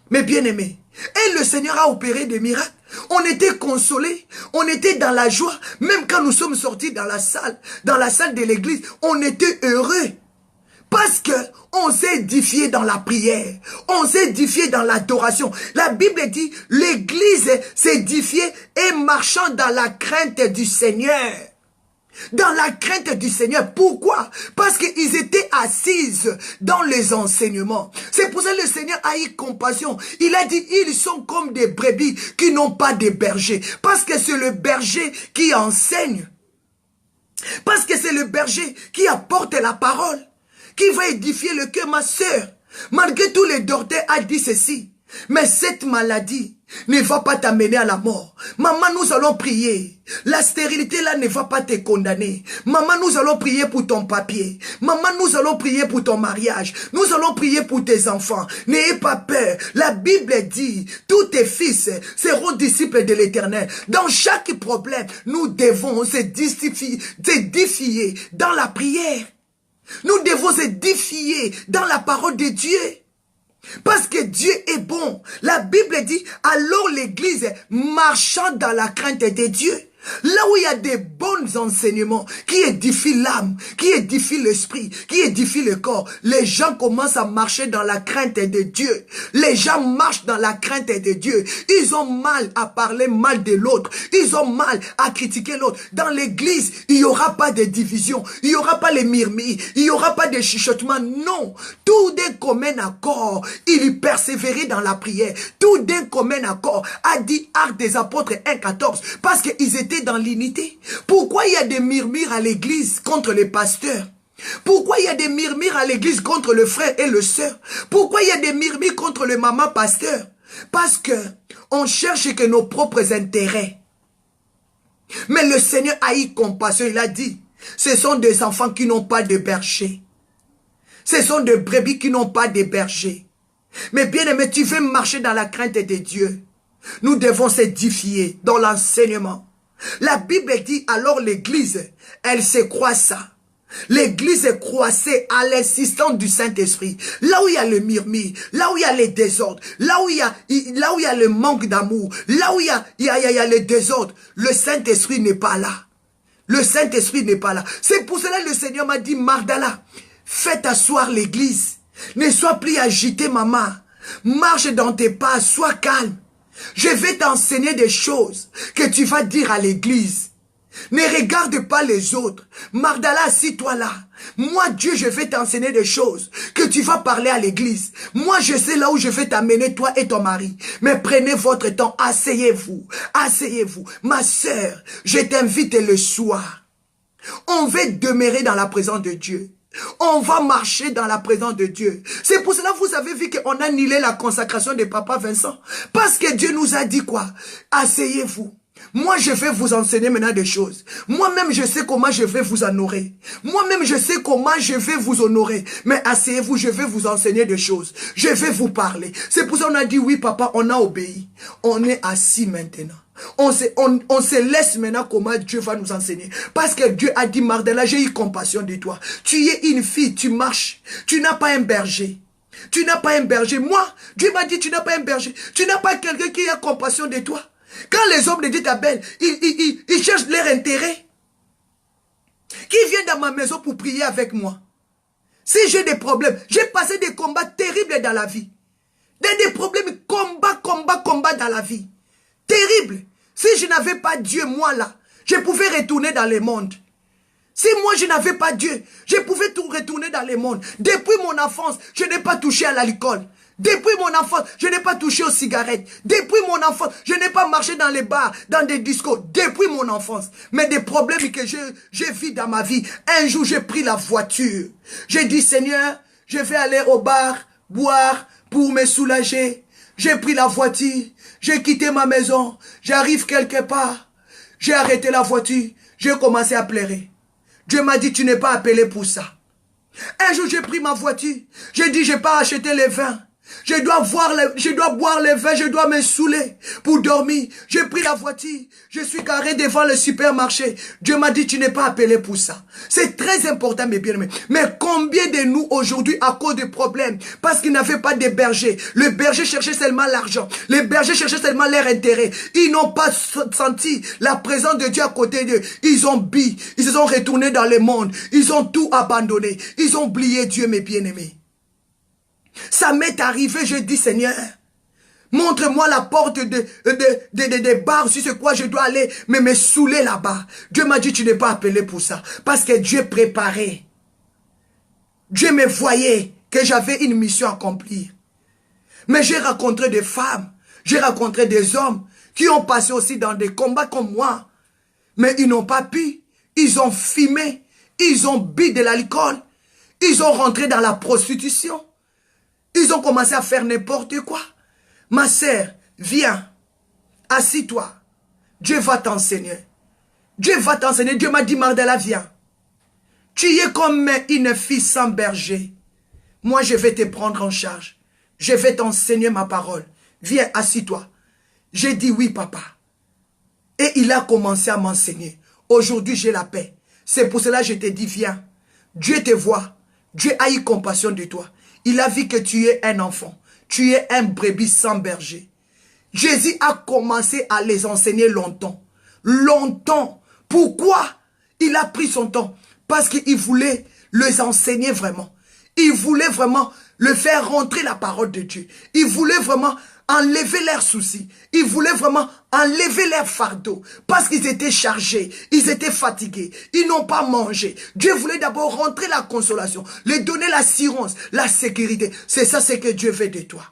Mes bien-aimés. Et le Seigneur a opéré des miracles. On était consolés. On était dans la joie. Même quand nous sommes sortis dans la salle de l'église, on était heureux. Parce que on s'est édifié dans la prière, on s'est édifié dans l'adoration. La Bible dit, l'église s'édifiait et marchant dans la crainte du Seigneur. Dans la crainte du Seigneur. Pourquoi? Parce qu'ils étaient assises dans les enseignements. C'est pour ça que le Seigneur a eu compassion. Il a dit, ils sont comme des brebis qui n'ont pas de berger. Parce que c'est le berger qui enseigne. Parce que c'est le berger qui apporte la parole. Qui va édifier le cœur, ma sœur. Malgré tous les docteurs a dit ceci. Mais cette maladie ne va pas t'amener à la mort. Maman, nous allons prier. La stérilité là ne va pas te condamner. Maman, nous allons prier pour ton papier. Maman, nous allons prier pour ton mariage. Nous allons prier pour tes enfants. N'ayez pas peur. La Bible dit, tous tes fils seront disciples de l'Éternel. Dans chaque problème, nous devons s'édifier dans la prière. Nous devons s'édifier dans la parole de Dieu. Parce que Dieu est bon. La Bible dit, alors l'église marchant dans la crainte de Dieu. Là où il y a des bons enseignements qui édifient l'âme, qui édifient l'esprit, qui édifient le corps, les gens commencent à marcher dans la crainte de Dieu. Les gens marchent dans la crainte de Dieu. Ils ont mal à parler mal de l'autre. Ils ont mal à critiquer l'autre. Dans l'église, il n'y aura pas de division. Il n'y aura pas les murmures. Il n'y aura pas de chuchotements. Non. Tout d'un commun accord, il persévérait dans la prière. Tout d'un commun accord, a dit Actes des Apôtres 1,14, parce qu'ils étaient dans l'unité. Pourquoi il y a des murmures à l'église contre les pasteurs? Pourquoi il y a des murmures à l'église contre le frère et le sœur? Pourquoi il y a des murmures contre le maman pasteur? Parce que on cherche que nos propres intérêts. Mais le Seigneur a eu compassion. Il a dit, ce sont des enfants qui n'ont pas de berger. Ce sont des brebis qui n'ont pas de berger. Mais bien aimé, tu veux marcher dans la crainte de Dieu. Nous devons s'édifier dans l'enseignement. La Bible dit alors l'église, elle se croissa. L'église croissait à l'insistance du Saint-Esprit. Là où il y a le murmure, là où il y a les désordres, là où il y a le manque d'amour, là où il y a le désordre, le Saint-Esprit n'est pas là. Le Saint-Esprit n'est pas là. C'est pour cela que le Seigneur m'a dit, Magdala, faites asseoir l'église. Ne sois plus agité, maman. Marche dans tes pas, sois calme. Je vais t'enseigner des choses que tu vas dire à l'église. Ne regarde pas les autres. Magdala, assis-toi là. Moi, Dieu, je vais t'enseigner des choses que tu vas parler à l'église. Moi, je sais là où je vais t'amener, toi et ton mari. Mais prenez votre temps, asseyez-vous. Asseyez-vous. Ma sœur, je t'invite le soir. On va demeurer dans la présence de Dieu. On va marcher dans la présence de Dieu. C'est pour cela que vous avez vu qu'on a annulé la consacration de Papa Vincent. Parce que Dieu nous a dit quoi? Asseyez-vous. Moi, je vais vous enseigner maintenant des choses. Moi-même, je sais comment je vais vous honorer. Moi-même, je sais comment je vais vous honorer. Mais asseyez-vous, je vais vous enseigner des choses. Je vais vous parler. C'est pour ça qu'on a dit, oui, papa, on a obéi. On est assis maintenant. On se laisse maintenant comment Dieu va nous enseigner. Parce que Dieu a dit, Magdala, j'ai eu compassion de toi. Tu es une fille, tu marches. Tu n'as pas un berger. Tu n'as pas un berger. Moi, Dieu m'a dit, tu n'as pas un berger. Tu n'as pas quelqu'un qui a compassion de toi. Quand les hommes de Dieu t'appellent, ils cherchent leur intérêt. Qui vient dans ma maison pour prier avec moi? Si j'ai des problèmes, j'ai passé des combats terribles dans la vie. Des problèmes, combat dans la vie. Terrible. Si je n'avais pas Dieu, moi là, je pouvais retourner dans le monde. Si moi je n'avais pas Dieu, je pouvais tout retourner dans le monde. Depuis mon enfance, je n'ai pas touché à l'alcool. Depuis mon enfance, je n'ai pas touché aux cigarettes. Depuis mon enfance, je n'ai pas marché dans les bars, dans des discos. Depuis mon enfance. Mais des problèmes que j'ai vu dans ma vie. Un jour, j'ai pris la voiture. J'ai dit, Seigneur, je vais aller au bar, boire pour me soulager. J'ai pris la voiture. J'ai quitté ma maison. J'arrive quelque part. J'ai arrêté la voiture. J'ai commencé à pleurer. Dieu m'a dit, tu n'es pas appelé pour ça. Un jour, j'ai pris ma voiture. J'ai dit, je n'ai pas acheté les vins. Je dois boire les vins, je dois me saouler pour dormir. J'ai pris la voiture, je suis garé devant le supermarché. Dieu m'a dit, tu n'es pas appelé pour ça. C'est très important, mes bien-aimés. Mais combien de nous aujourd'hui, à cause de problèmes, parce qu'ils n'avaient pas de berger, le berger cherchait seulement l'argent, les bergers cherchaient seulement leur intérêt. Ils n'ont pas senti la présence de Dieu à côté d'eux. Ils ont bu, ils se sont retournés dans le monde, ils ont tout abandonné, ils ont oublié Dieu, mes bien-aimés. Ça m'est arrivé, je dis, Seigneur, montre-moi la porte des bars, si c'est quoi je dois aller, mais me saouler là-bas. Dieu m'a dit, tu n'es pas appelé pour ça. Parce que Dieu préparait. Dieu me voyait que j'avais une mission à accomplir. Mais j'ai rencontré des femmes, j'ai rencontré des hommes qui ont passé aussi dans des combats comme moi. Mais ils n'ont pas pu. Ils ont fumé, ils ont bu de l'alcool, ils ont rentré dans la prostitution. Ils ont commencé à faire n'importe quoi. Ma sœur, viens, assis-toi. Dieu va t'enseigner. Dieu va t'enseigner. Dieu m'a dit, Magdala, viens. Tu es comme une fille sans berger. Moi, je vais te prendre en charge. Je vais t'enseigner ma parole. Viens, assis-toi. J'ai dit oui, papa. Et il a commencé à m'enseigner. Aujourd'hui, j'ai la paix. C'est pour cela que je te dis, viens. Dieu te voit. Dieu a eu compassion de toi. Il a vu que tu es un enfant. Tu es un brebis sans berger. Jésus a commencé à les enseigner longtemps. longtemps. Pourquoi il a pris son temps? Parce qu'il voulait les enseigner vraiment. Il voulait vraiment le faire rentrer la parole de Dieu. Il voulait vraiment enlever leurs soucis. Il voulait vraiment enlever leurs fardeaux. Parce qu'ils étaient chargés. Ils étaient fatigués. Ils n'ont pas mangé. Dieu voulait d'abord rentrer la consolation. Leur donner l'assurance, la sécurité. C'est ça ce que Dieu veut de toi.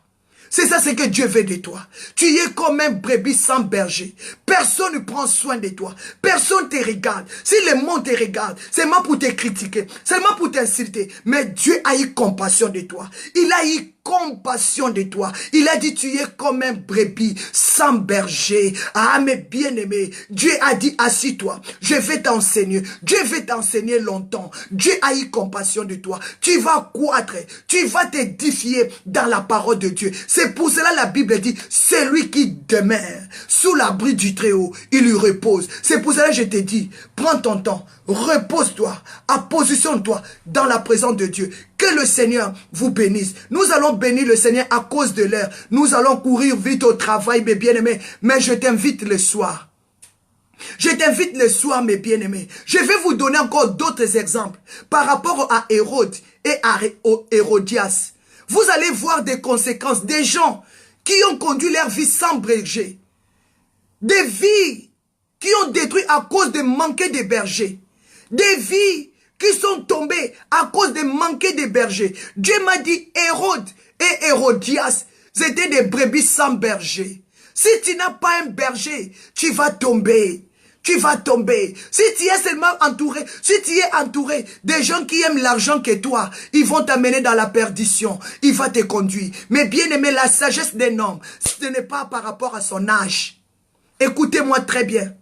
C'est ça ce que Dieu veut de toi. Tu es comme un brebis sans berger. Personne ne prend soin de toi. Personne te regarde. Si le monde te regarde, c'est seulement pour te critiquer, seulement pour t'insulter. Mais Dieu a eu compassion de toi. Il a eu compassion de toi. Il a dit, tu es comme un brebis sans berger. Ah, mes bien-aimés, Dieu a dit, assis-toi. Je vais t'enseigner. Dieu veut t'enseigner longtemps. Dieu a eu compassion de toi. Tu vas croître. Tu vas t'édifier dans la parole de Dieu. C'est pour cela la Bible dit, celui qui demeure sous l'abri du Très-Haut, il lui repose. C'est pour cela que je te dis, prends ton temps, repose-toi, positionne-toi dans la présence de Dieu. Que le Seigneur vous bénisse. Nous allons bénir le Seigneur à cause de l'heure. Nous allons courir vite au travail, mes bien-aimés. Mais je t'invite le soir. Je t'invite le soir, mes bien-aimés. Je vais vous donner encore d'autres exemples par rapport à Hérode et à Hérodias. Vous allez voir des conséquences des gens qui ont conduit leur vie sans berger. Des vies qui ont détruit à cause de manquer de bergers. Des vies qui sont tombées à cause de manquer de bergers. Dieu m'a dit, Hérode et Hérodias, c'était des brebis sans berger. Si tu n'as pas un berger, tu vas tomber. Tu vas tomber. Si tu es seulement entouré, si tu es entouré des gens qui aiment l'argent que toi, ils vont t'amener dans la perdition. Il va te conduire. Mais bien aimé, la sagesse d'un homme, ce n'est pas par rapport à son âge. Écoutez-moi très bien.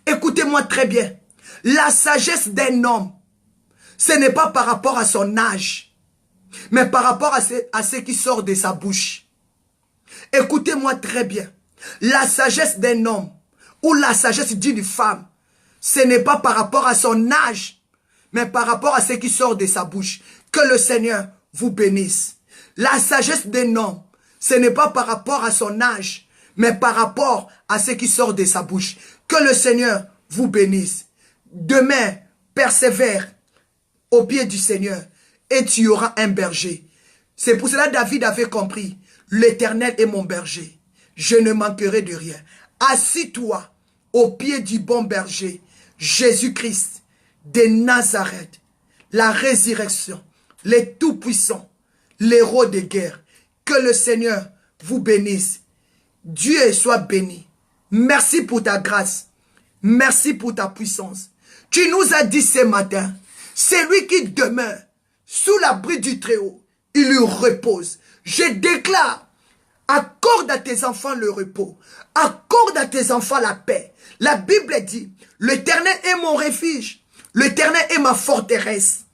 Écoutez-moi très bien. La sagesse d'un homme, ce n'est pas par rapport à son âge, mais par rapport à ce qui sort de sa bouche. Écoutez-moi très bien. La sagesse d'un homme ou la sagesse d'une femme, ce n'est pas par rapport à son âge, mais par rapport à ce qui sort de sa bouche. Que le Seigneur vous bénisse. La sagesse d'un homme, ce n'est pas par rapport à son âge, mais par rapport à ce qui sort de sa bouche. Que le Seigneur vous bénisse. Demain, persévère au pied du Seigneur et tu auras un berger. C'est pour cela que David avait compris. L'Éternel est mon berger. Je ne manquerai de rien. Assis-toi au pied du bon berger, Jésus-Christ de Nazareth, la résurrection, le Tout-Puissant, l'héros de guerre. Que le Seigneur vous bénisse. Dieu soit béni. Merci pour ta grâce. Merci pour ta puissance. Tu nous as dit ce matin, celui qui demeure sous l'abri du Très-Haut, il lui repose. Je déclare, accorde à tes enfants le repos. Accorde à tes enfants la paix. La Bible dit, l'Éternel est mon refuge. L'Éternel est ma forteresse.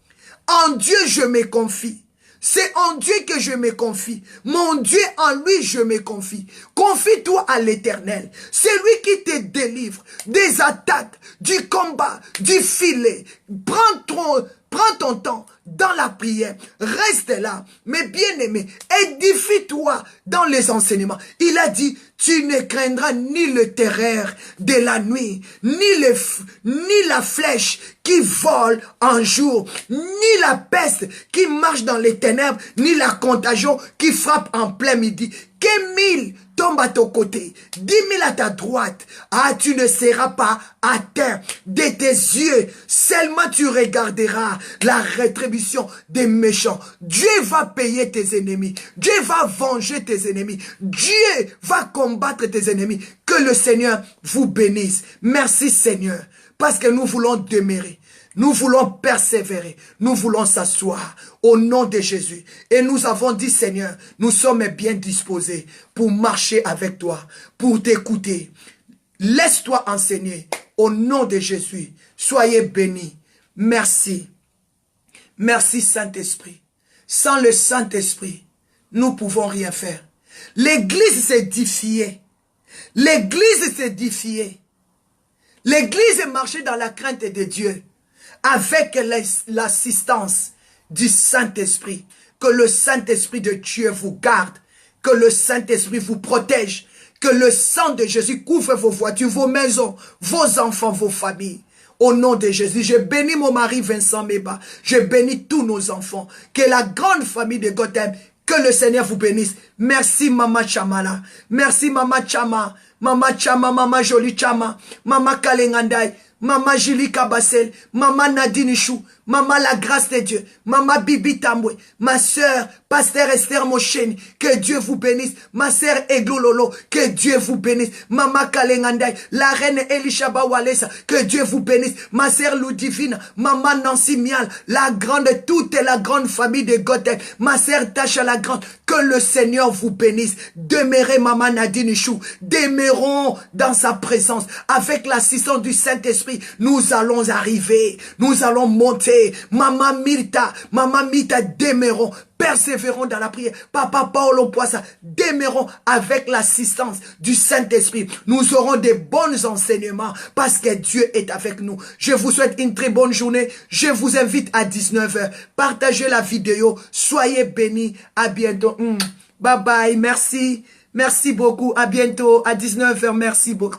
En Dieu je me confie. C'est en Dieu que je me confie. Mon Dieu, en lui, je me confie. Confie-toi à l'Éternel. C'est lui qui te délivre des attaques, du combat, du filet. Prends ton temps dans la prière. Reste là. Mais bien aimé, édifie-toi dans les enseignements. Il a dit, tu ne craindras ni le terreur de la nuit, ni la flèche qui vole en jour, ni la peste qui marche dans les ténèbres, ni la contagion qui frappe en plein midi. Que 1000 tombent à ton côté, 10 000 à ta droite. Ah, tu ne seras pas atteint de tes yeux. Seulement tu regarderas la rétribution des méchants. Dieu va payer tes ennemis. Dieu va venger tes ennemis. Dieu va combattre tes ennemis. Que le Seigneur vous bénisse. Merci Seigneur, parce que nous voulons demeurer. Nous voulons persévérer. Nous voulons s'asseoir au nom de Jésus. Et nous avons dit, Seigneur, nous sommes bien disposés pour marcher avec toi, pour t'écouter. Laisse-toi enseigner au nom de Jésus. Soyez bénis. Merci. Merci Saint-Esprit. Sans le Saint-Esprit, nous ne pouvons rien faire. L'église s'est édifiée. L'église s'est édifiée. L'église marchait dans la crainte de Dieu, avec l'assistance du Saint-Esprit. Que le Saint-Esprit de Dieu vous garde. Que le Saint-Esprit vous protège. Que Que le sang de Jésus couvre vos voitures, vos maisons, vos enfants, vos familles. Au nom de Jésus, je bénis mon mari Vincent Meba. Je bénis tous nos enfants. Que la grande famille de Gotham, que le Seigneur vous bénisse. Merci Mama Chamala. Merci Mama Chama. Mama Chama, Mama Jolie Chama. Mama Kalengandai. Mama Julie Kabassel, Mama Nadine Chou, Mama La Grâce de Dieu, Mama Bibi Tamboué, ma soeur, Pasteur Esther Mocheni, que Dieu vous bénisse, ma soeur Eglo Lolo, que Dieu vous bénisse, Mama Kalengandai, la reine Elishaba Walesa, que Dieu vous bénisse, ma soeur Ludivine, Mama Nancy Mial, la grande, toute la grande famille de Gotham, ma soeur Tacha la grande, que le Seigneur vous bénisse, demeurez Mama Nadine Chou, demeurons dans sa présence, avec l'assistance du Saint-Esprit. Nous allons arriver, nous allons monter. Maman Mita, demeurons, persévérons dans la prière. Papa Paolo Poissa, demeurons avec l'assistance du Saint-Esprit. Nous aurons des bons enseignements parce que Dieu est avec nous. Je vous souhaite une très bonne journée. Je vous invite à 19 h. Partagez la vidéo. Soyez bénis. À bientôt. Bye bye. Merci. Merci beaucoup. À bientôt. À 19 h. Merci beaucoup.